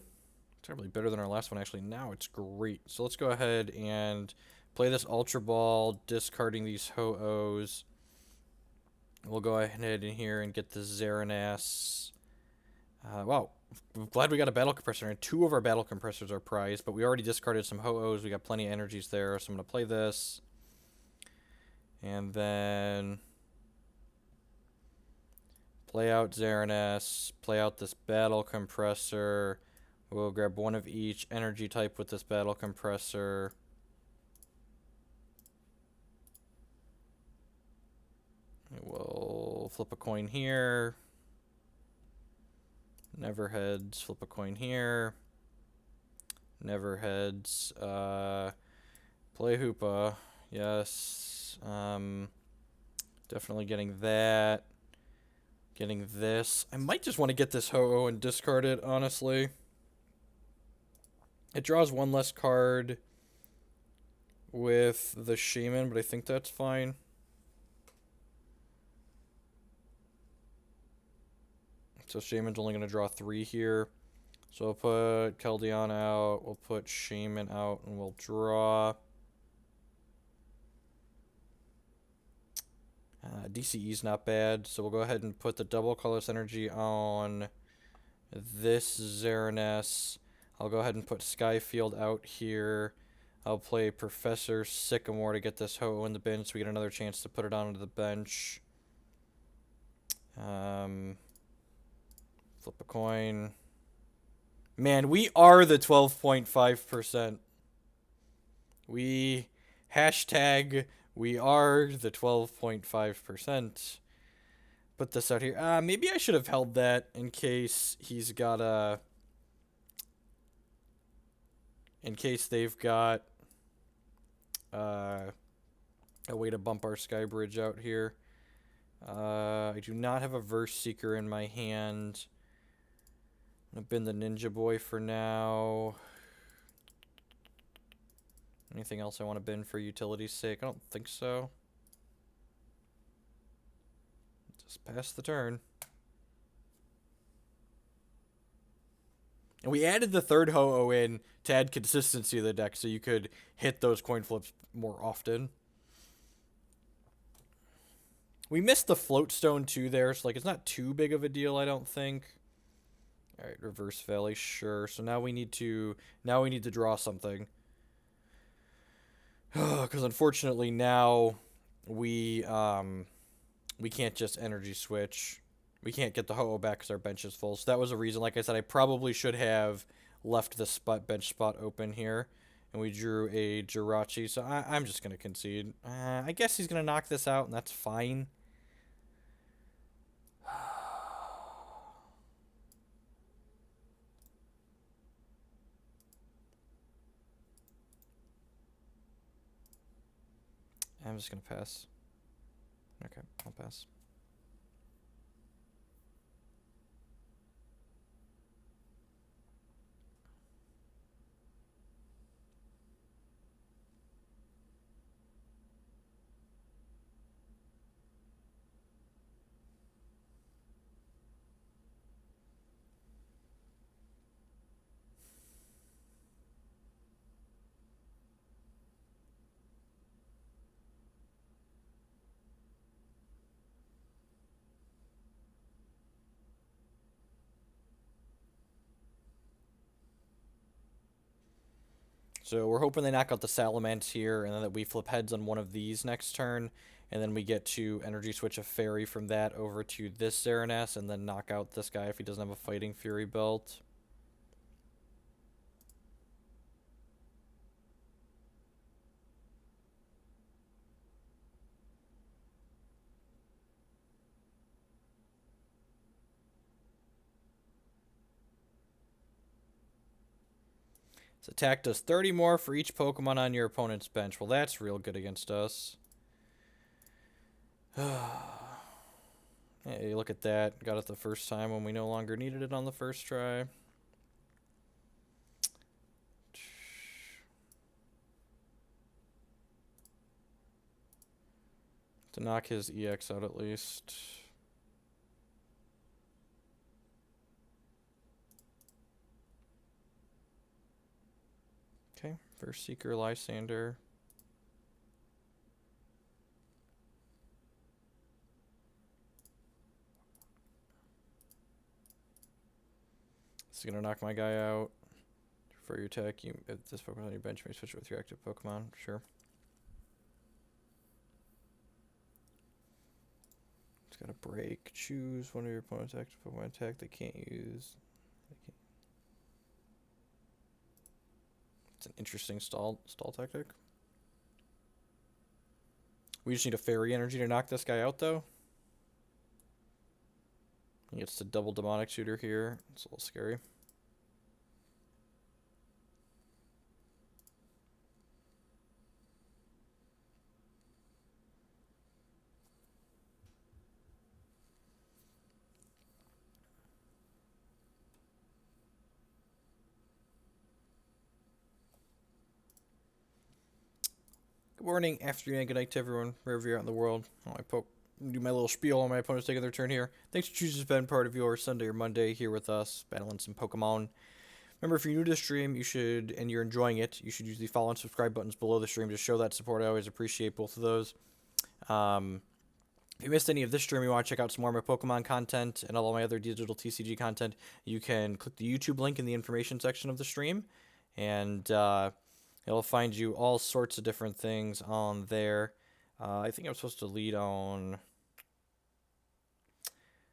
It's probably better than our last one, actually. Now it's great. So let's go ahead and play this Ultra Ball, discarding these Ho-Ohs. We'll go ahead in here and get the Xerneas. Wow. I'm glad we got a Battle Compressor, and two of our Battle Compressors are prized, but we already discarded some Ho-Ohs. We got plenty of energies there, so I'm going to play this. And then... play out Xerneas, play out this Battle Compressor. We'll grab one of each energy type with this Battle Compressor. We'll flip a coin here. Never heads. Flip a coin here. Never heads. Play Hoopa. Yes. Definitely getting that. Getting this. I might just want to get this Ho-Oh and discard it, honestly. It draws one less card with the Shaymin, but I think that's fine. So Shaymin's only going to draw 3 here. So we'll put Keldeo out, we'll put Shaymin out, and we'll draw. DCE's not bad, so we'll go ahead and put the double Colorless energy on this Xerneas. I'll go ahead and put Sky Field out here. I'll play Professor Sycamore to get this Ho-Oh in the bench so we get another chance to put it onto the bench. Flip a coin. Man, we are the 12.5%. We are the 12.5%. Put this out here. Maybe I should have held that in case he's got a... In case they've got a way to bump our Sky Bridge out here. I do not have a Verse Seeker in my hand. I've been the Ninja Boy for now. Anything else I want to bin for utility's sake? I don't think so. Just pass the turn. And we added the third Ho-Oh in to add consistency to the deck so you could hit those coin flips more often. We missed the Float Stone too there, so like it's not too big of a deal, I don't think. Alright, Reverse Valley, sure. So now we need to draw something. Because unfortunately now we can't just energy switch. We can't get the Ho-Oh back because our bench is full. So that was a reason. Like I said, I probably should have left the bench spot open here. And we drew a Jirachi. So I'm just going to concede. I guess he's going to knock this out, and that's fine. I'm just going to pass. Okay, I'll pass. So we're hoping they knock out the Salamence here, and then that we flip heads on one of these next turn, and then we get to Energy Switch a Fairy from that over to this Xerneas, and then knock out this guy if he doesn't have a Fighting Fury belt. This attack does 30 more for each Pokemon on your opponent's bench. Well, that's real good against us. Hey, look at that. Got it the first time when we no longer needed it on the first try. To knock his EX out at least. Okay, first Seeker, Lysandre. This is gonna knock my guy out. For your attack, if this Pokemon on your bench may switch it with your active Pokemon. Sure. It's got a break. Choose one of your opponent's active Pokemon attack they can't use. It's an interesting stall tactic. We just need a Fairy Energy to knock this guy out, though. He gets the double Demonic Shooter here. It's a little scary. morning, afternoon, and good night to everyone, wherever you're at in the world. Do my little spiel on my opponents taking their turn here. Thanks for choosing to spend part of your Sunday or Monday here with us, battling some Pokemon. Remember, if you're new to the stream, and you're enjoying it, you should use the follow and subscribe buttons below the stream to show that support. I always appreciate both of those. If you missed any of this stream, you want to check out some more of my Pokemon content and all of my other digital TCG content, you can click the YouTube link in the information section of the stream, and it'll find you all sorts of different things on there. I think I'm supposed to lead on... I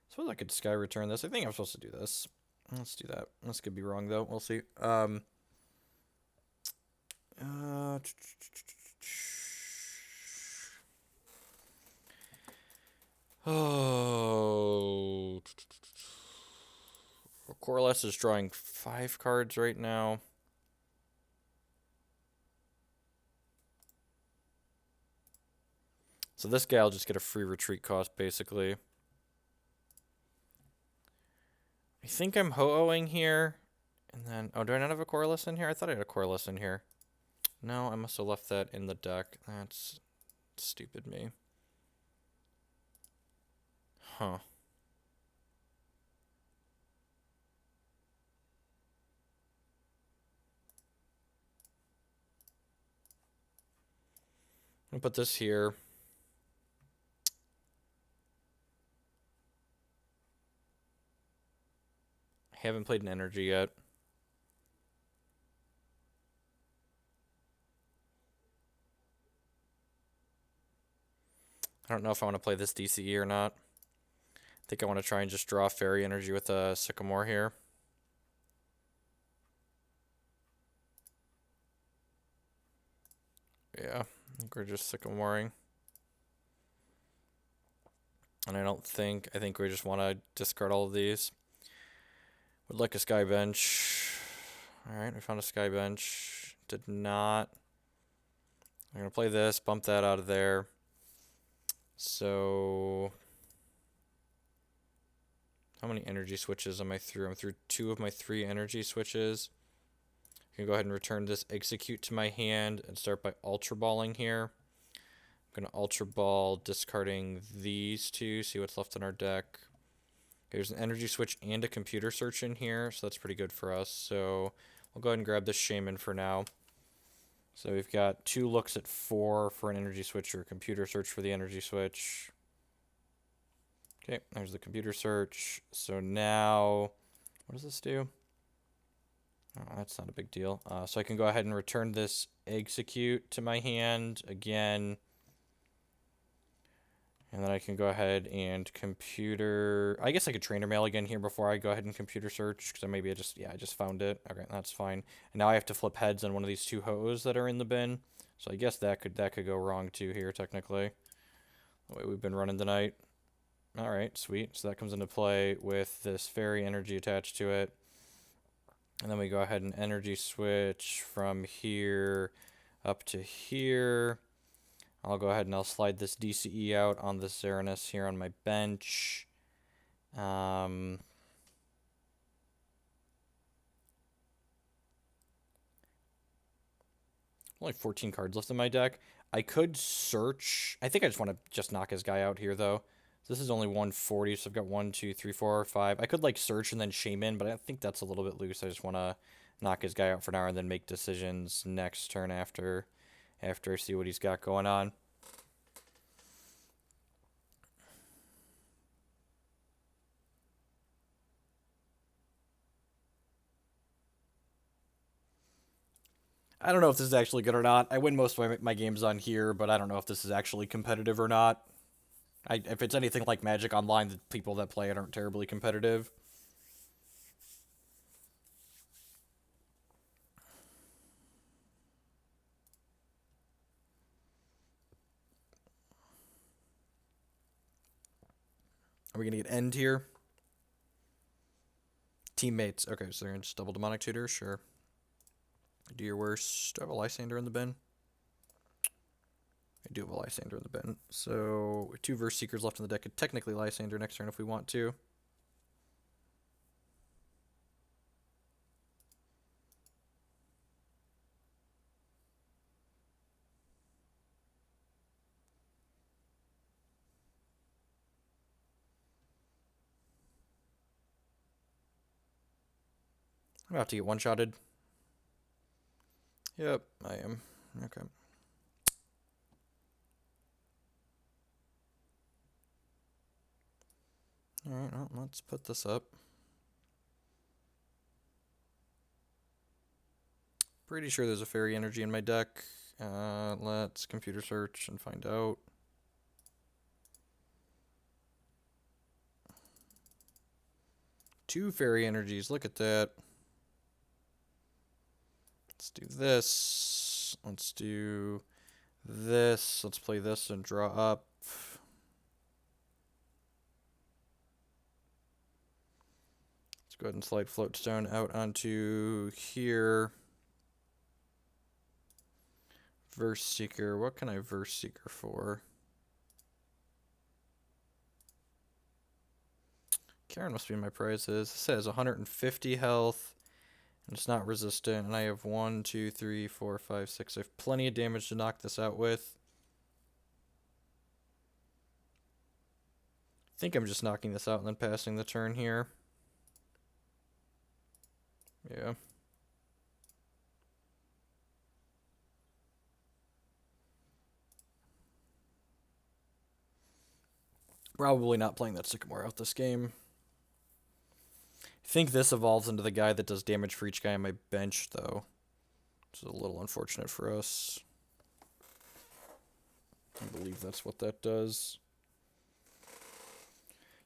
suppose I could Sky Return this. I think I'm supposed to do this. Let's do that. This could be wrong, though. We'll see. Oh, Colorless is drawing 5 cards right now. So this guy will just get a free retreat cost, basically. I think I'm Ho-Oh-ing here. And then, oh, do I not have a Colorless in here? I thought I had a Colorless in here. No, I must have left that in the deck. That's stupid me. Huh. I'll put this here. I haven't played an Energy yet. I don't know if I want to play this DCE or not. I think I want to try and just draw Fairy Energy with a Sycamore here. Yeah, I think we're just Sycamoring. And I think we just want to discard all of these. Would like a Sky Bench. Alright, we found a Sky Bench. Did not. I'm going to play this, bump that out of there. So... how many energy switches am I through? I'm through 2 of my 3 energy switches. I can go ahead and return this Exeggcute to my hand and start by Ultra Balling here. I'm going to Ultra Ball, discarding these 2, see what's left in our deck. There's an energy switch and a computer search in here, so that's pretty good for us. So we'll go ahead and grab this Shaymin for now. So we've got 2 looks at 4 for an energy switch or a computer search for the energy switch. Okay, there's the computer search. So now, what does this do? Oh, that's not a big deal. So I can go ahead and return this Exeggcute to my hand again. And then I can go ahead and computer... I guess I could Trainer Mail again here before I go ahead and computer search. Because maybe I just found it. Okay, that's fine. And now I have to flip heads on one of these 2 Ho-Ohs that are in the bin. So I guess that could go wrong too here, technically. The way we've been running tonight. Alright, sweet. So that comes into play with this Fairy Energy attached to it. And then we go ahead and energy switch from here up to here. I'll go ahead and I'll slide this DCE out on this Xerneas here on my bench. Only 14 cards left in my deck. I could search. I think I just want to just knock his guy out here, though. This is only 140, so I've got 1, 2, 3, 4, 5. I could, like, search and then Shaymin, but I think that's a little bit loose. I just want to knock his guy out for now and then make decisions next turn after I see what he's got going on. I don't know if this is actually good or not. I win most of my games on here, but I don't know if this is actually competitive or not. If it's anything like Magic Online, the people that play it aren't terribly competitive. Are we going to get End here? Teammates. Okay, so they're going to just double Demonic Tutor? Sure. Do your worst. Do I have a Lysandre in the bin? I do have a Lysandre in the bin. So, 2 Verse Seekers left in the deck. Could technically Lysandre next turn if we want to. I'm about to get one-shotted. Yep, I am. Okay. Alright, well, let's put this up. Pretty sure there's a fairy energy in my deck. Let's computer search and find out. Two fairy energies, look at that. Let's do this. Let's do this. Let's play this and draw up. Let's go ahead and slide Float Stone out onto here. Verse Seeker. What can I Verse Seeker for? Karen must be in my prizes. It says 150 health. And it's not resistant. And I have 1, 2, 3, 4, 5, 6. I have plenty of damage to knock this out with. I think I'm just knocking this out and then passing the turn here. Yeah. Probably not playing that Sycamore out this game. I think this evolves into the guy that does damage for each guy on my bench, though. Which is a little unfortunate for us. I believe that's what that does.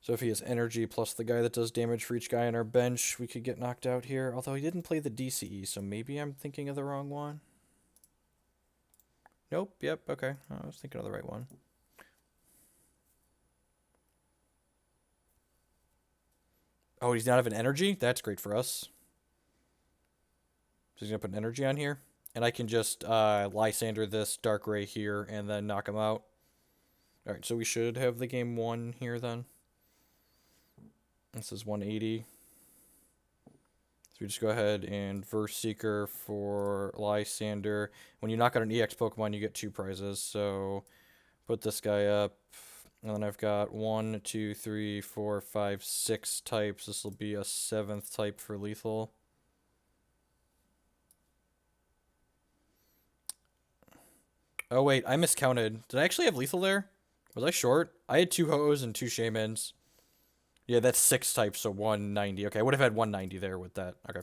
So if he has energy plus the guy that does damage for each guy on our bench, we could get knocked out here. Although he didn't play the DCE, so maybe I'm thinking of the wrong one. Nope, yep, okay. I was thinking of the right one. Oh, he's not having energy? That's great for us. So he's going to put an energy on here. And I can just Lysandre this Dark Ray here and then knock him out. Alright, so we should have the game won here then. This is 180. So we just go ahead and Verse Seeker for Lysandre. When you knock out an EX Pokemon, you get 2 prizes. So put this guy up. And then I've got 1, 2, 3, 4, 5, 6 types. This will be a 7th type for lethal. Oh wait, I miscounted. Did I actually have lethal there? Was I short? I had 2 Ho-Ohs and 2 Shaymins. Yeah, that's 6 types, so 190. Okay, I would have had 190 there with that. Okay.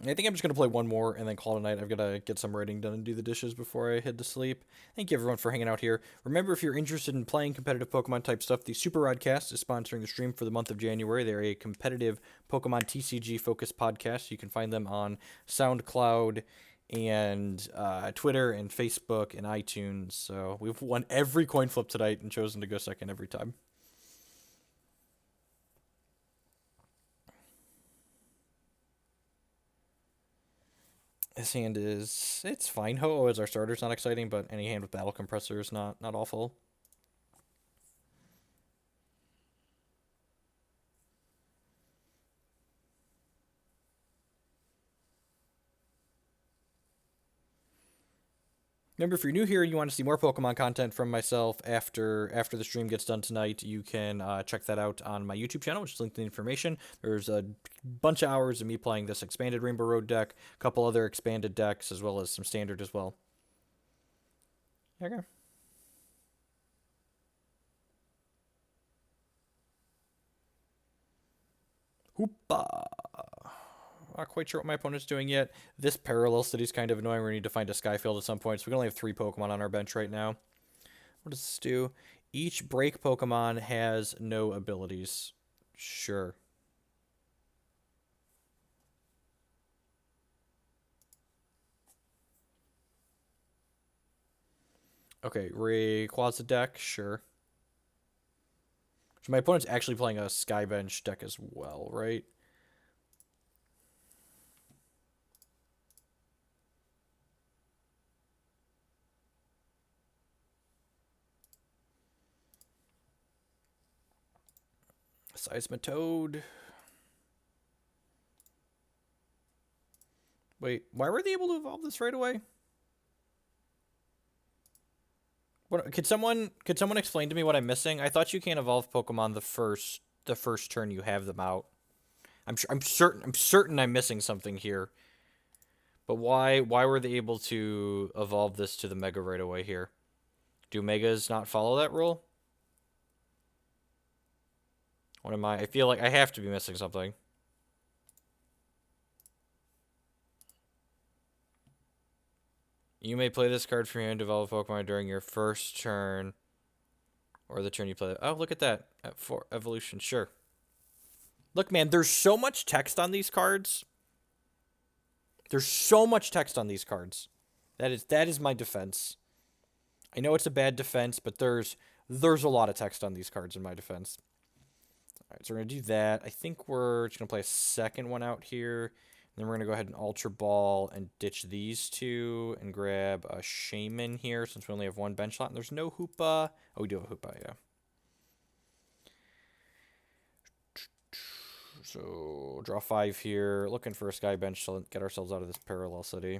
I think I'm just going to play one more and then call it a night. I've got to get some writing done and do the dishes before I head to sleep. Thank you, everyone, for hanging out here. Remember, if you're interested in playing competitive Pokemon-type stuff, the Super Rodcast is sponsoring the stream for the month of January. They're a competitive Pokemon TCG-focused podcast. You can find them on SoundCloud and Twitter and Facebook and iTunes. So we've won every coin flip tonight and chosen to go second every time. His hand is, it's fine. Ho-Oh as our starter is not exciting, but any hand with Battle Compressor is not awful. Remember, if you're new here and you want to see more Pokemon content from myself after the stream gets done tonight, you can check that out on my YouTube channel, which is linked in the information. There's a bunch of hours of me playing this expanded Rainbow Road deck, a couple other expanded decks, as well as some standard as well. Okay. Hoopa! Not quite sure what my opponent's doing yet. This Parallel City's kind of annoying. We need to find a Sky Field at some point. So we can only have 3 Pokemon on our bench right now. What does this do? Each break Pokemon has no abilities. Sure. Okay, Rayquaza deck, sure. So my opponent's actually playing a Skybench deck as well, right? Seismitoad. Wait, why were they able to evolve this right away? What could someone explain to me what I'm missing? I thought you can't evolve Pokemon the first turn you have them out. I'm certain I'm missing something here. But why were they able to evolve this to the Mega right away here? Do Megas not follow that rule? What am I? I feel like I have to be missing something. You may play this card from your hand to develop Pokemon during your first turn. Or the turn you play. Oh, look at that. At 4 evolution, sure. Look, man, there's so much text on these cards. There's so much text on these cards. That is my defense. I know it's a bad defense, but there's a lot of text on these cards in my defense. All right, so we're going to do that. I think we're just going to play a second one out here. And then we're going to go ahead and Ultra Ball and ditch these two and grab a Shaymin here since we only have one bench slot. And there's no Hoopa. Oh, we do have a Hoopa, yeah. So, draw 5 here. Looking for a Sky bench to get ourselves out of this Parallel City.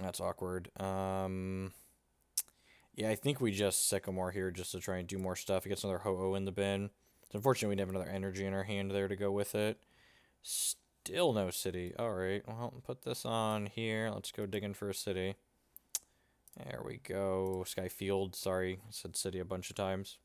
That's awkward. Yeah, I think we just Sycamore here just to try and do more stuff. He gets another Ho-Oh in the bin. So unfortunately, we have another energy in our hand there to go with it. Still no city. Alright, well, put this on here. Let's go digging for a city. There we go. Sky Field, sorry. I said city a bunch of times.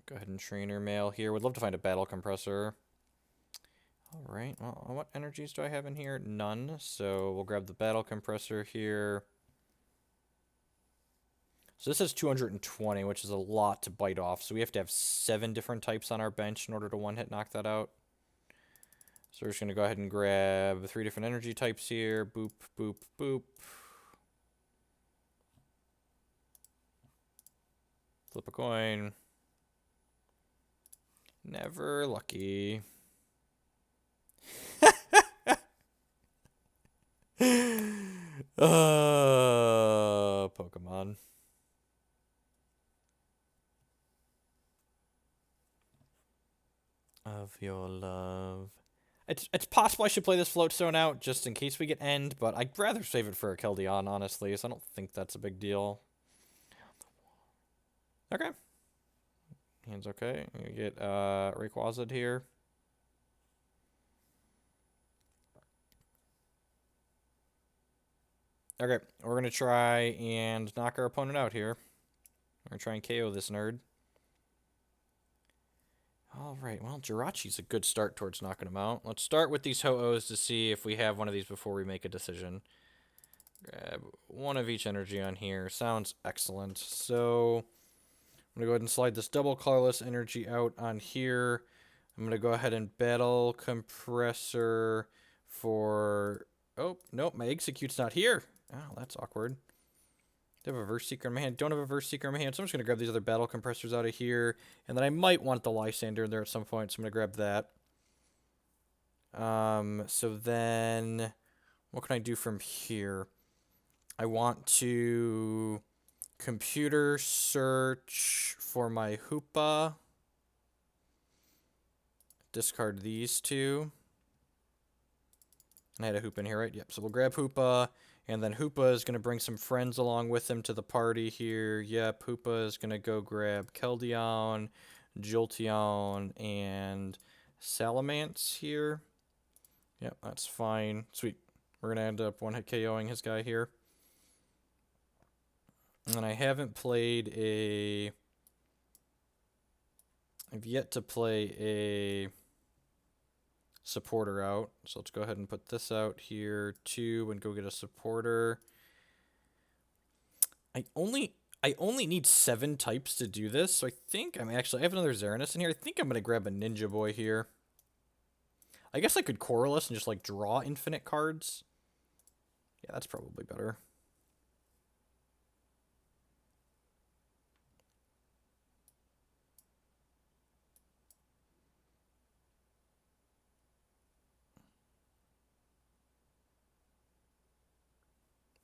Go ahead and Trainer Mail here. Would love to find a Battle Compressor. Alright, well, what energies do I have in here? None. So we'll grab the Battle Compressor here. So this is 220, which is a lot to bite off. So we have to have 7 different types on our bench in order to one-hit knock that out. So we're just going to go ahead and grab 3 different energy types here. Boop, boop, boop. Flip a coin. Never lucky. Pokemon. Of your love. It's possible I should play this Float Stone out just in case we get end, but I'd rather save it for a Keldeo, honestly, so I don't think that's a big deal. Okay. Hand's okay. We get Rayquaza here. Okay, we're going to try and knock our opponent out here. We're going to try and KO this nerd. Alright, well, Jirachi's a good start towards knocking him out. Let's start with these Ho-Ohs to see if we have one of these before we make a decision. Grab one of each energy on here. Sounds excellent. So, I'm going to go ahead and slide this double Colorless energy out on here. I'm going to go ahead and Battle Compressor for... Oh, nope, my Execcute's not here. Oh, that's awkward. Do I have a Verse Seeker in my hand? Don't have a Verse Seeker in my hand, so I'm just going to grab these other Battle Compressors out of here. And then I might want the Lysandre in there at some point, so I'm going to grab that. So then, what can I do from here? I want to Computer Search for my Hoopa. Discard these two. And I had a Hoopa in here, right? Yep, so we'll grab Hoopa. And then Hoopa is going to bring some friends along with him to the party here. Yep, Hoopa is going to go grab Keldeo, Jolteon, and Salamence here. Yep, that's fine. Sweet. We're going to end up one-hit KOing his guy here. And I haven't played a... I've yet to play a supporter out. So let's go ahead and put this out here too and go get a supporter. I only need 7 types to do this, so I think I have another Xerneas in here. I think I'm gonna grab a Ninja Boy here. I guess I could Colorless and just like draw infinite cards. Yeah, that's probably better.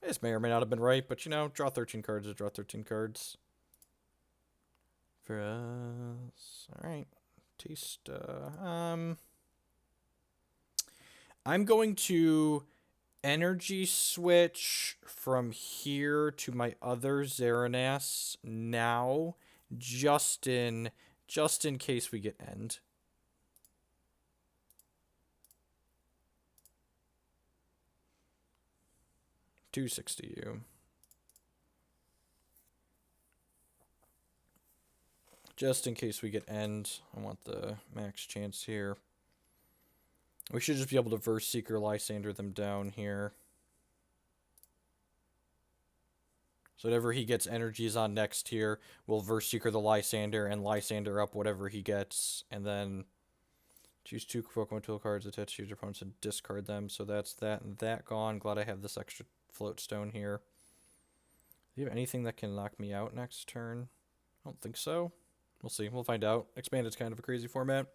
This may or may not have been right, but you know, draw 13 cards or draw 13 cards. For us. Alright. Taste, I'm going to Energy Switch from here to my other Xerneas now, just in case we get end. 260U. Just in case we get end, I want the max chance here. We should just be able to Verse Seeker Lysandre them down here. So whatever he gets energies on next here, we'll Verse Seeker the Lysandre and Lysandre up whatever he gets, and then choose 2 Pokemon tool cards, attach to your opponents, and discard them. So that's that and that gone. Glad I have this extra Float Stone here. Do you have anything that can knock me out next turn? I don't think so. We'll see. We'll find out. Expanded's kind of a crazy format.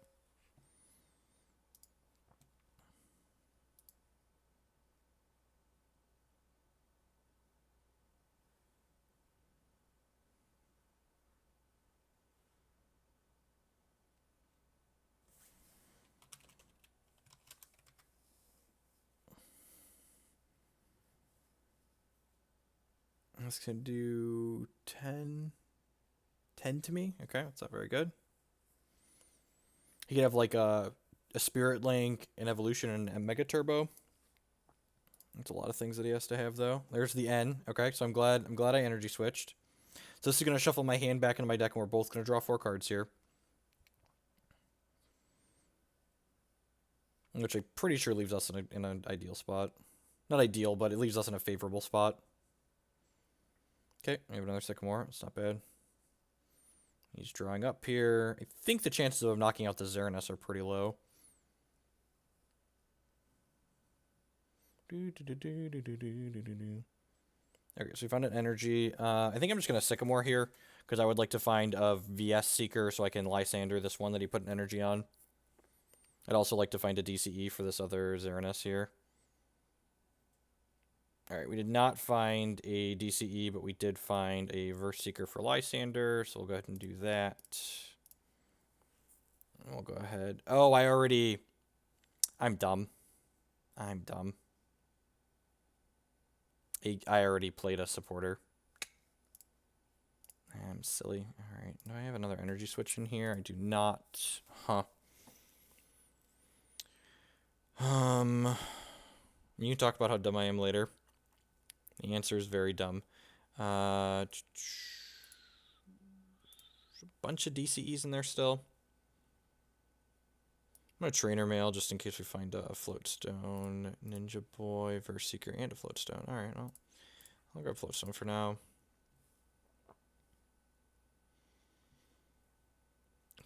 This can do 10 to me. Okay, that's not very good. He could have like a Spirit Link, an Evolution, and a Mega Turbo. That's a lot of things that he has to have, though. There's the N. Okay, so I'm glad I Energy Switched. So this is gonna shuffle my hand back into my deck, and we're both gonna draw 4 cards here, which I'm pretty sure leaves us in an ideal spot. Not ideal, but it leaves us in a favorable spot. Okay, we have another Sycamore. It's not bad. He's drawing up here. I think the chances of knocking out the Xerneas are pretty low. Okay, so we found an energy. I think I'm just going to Sycamore here, because I would like to find a VS Seeker so I can Lysandre this one that he put an energy on. I'd also like to find a DCE for this other Xerneas here. Alright, we did not find a DCE, but we did find a Verse Seeker for Lysandre, so we'll go ahead and do that. And we'll go ahead. Oh, I'm dumb. I already played a supporter. I'm silly. Alright, do I have another energy switch in here? I do not. Huh. You can talk about how dumb I am later. The answer is very dumb. A bunch of DCEs in there still. I'm going to Trainer Mail just in case we find a Float Stone, Ninja Boy, Verse Seeker, and a Float Stone. Alright, well, I'll grab Float Stone for now.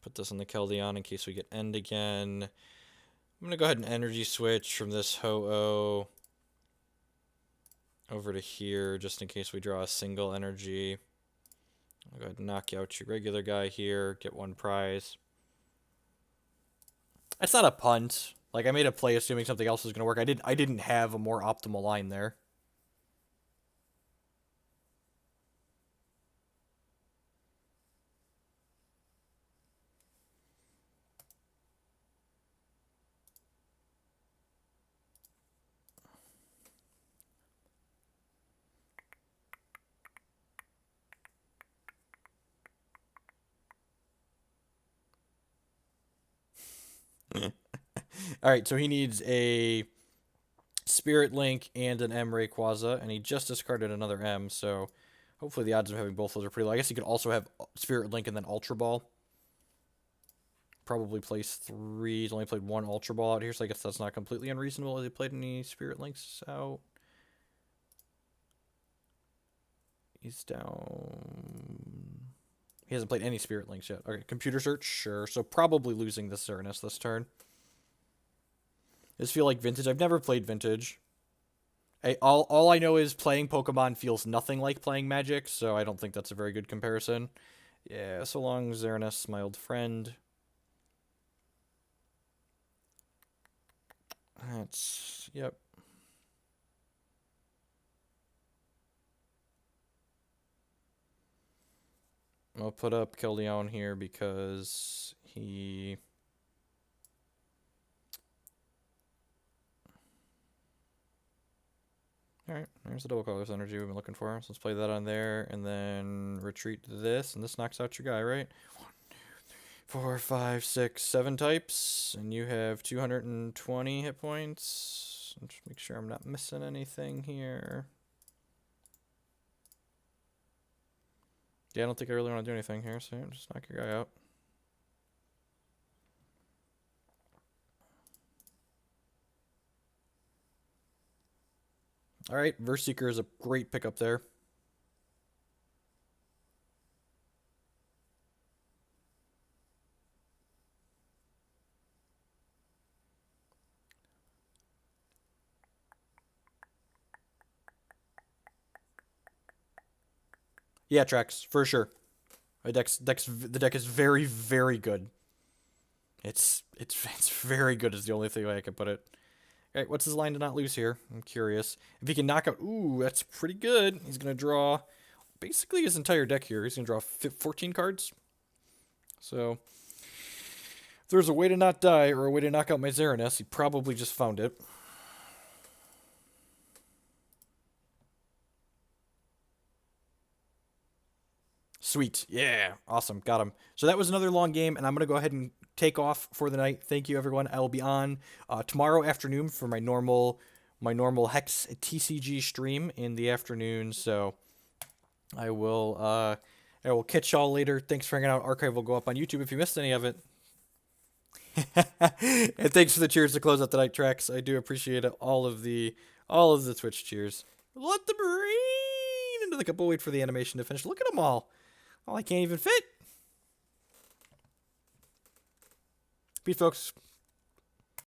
Put this on the Keldeo in case we get end again. I'm going to go ahead and energy switch from this Ho-Oh over to here, just in case we draw a single energy. I'll go ahead and knock out your regular guy here, get 1 prize. That's not a punt. Like, I made a play assuming something else was going to work. I didn't have a more optimal line there. Alright, so he needs a Spirit Link and an M Rayquaza, and he just discarded another M, so hopefully the odds of having both those are pretty low. I guess he could also have Spirit Link and then Ultra Ball. Probably plays 3. He's only played 1 Ultra Ball out here, so I guess that's not completely unreasonable. Has he played any Spirit Links out? He's down. He hasn't played any Spirit Links yet. Okay, Computer Search, sure. So probably losing this Xerneas this turn. Does feel like Vintage. I've never played Vintage. All I know is playing Pokemon feels nothing like playing Magic, so I don't think that's a very good comparison. Yeah, so long, Xerneas, my old friend. That's... yep. I'll put up Keldeo here because he... Alright, there's the double colorless energy we've been looking for. So let's play that on there, and then retreat to this, and this knocks out your guy, right? 4, 5, 6, 7 types, and you have 220 hit points. Just make sure I'm not missing anything here. Yeah, I don't think I really want to do anything here, so just knock your guy out. Alright, Verse Seeker is a great pickup there. Yeah, tracks, for sure. The deck is very, very good. It's very good is the only thing way I can put it. Alright, what's his line to not lose here? I'm curious. If he can knock out... Ooh, that's pretty good. He's going to draw basically his entire deck here. He's going to draw 14 cards. So, if there's a way to not die or a way to knock out my Xerneas, he probably just found it. Sweet. Yeah. Awesome. Got him. So that was another long game, and I'm going to go ahead and take off for the night. Thank you, everyone. I will be on tomorrow afternoon for my normal Hex TCG stream in the afternoon. So I will catch y'all later. Thanks for hanging out. Archive will go up on YouTube if you missed any of it. And thanks for the cheers to close out the night, tracks. I do appreciate it. All of the Twitch cheers. Let the brain into the cup. We'll wait for the animation to finish. Look at them all. Oh, I can't even fit. Peace, folks.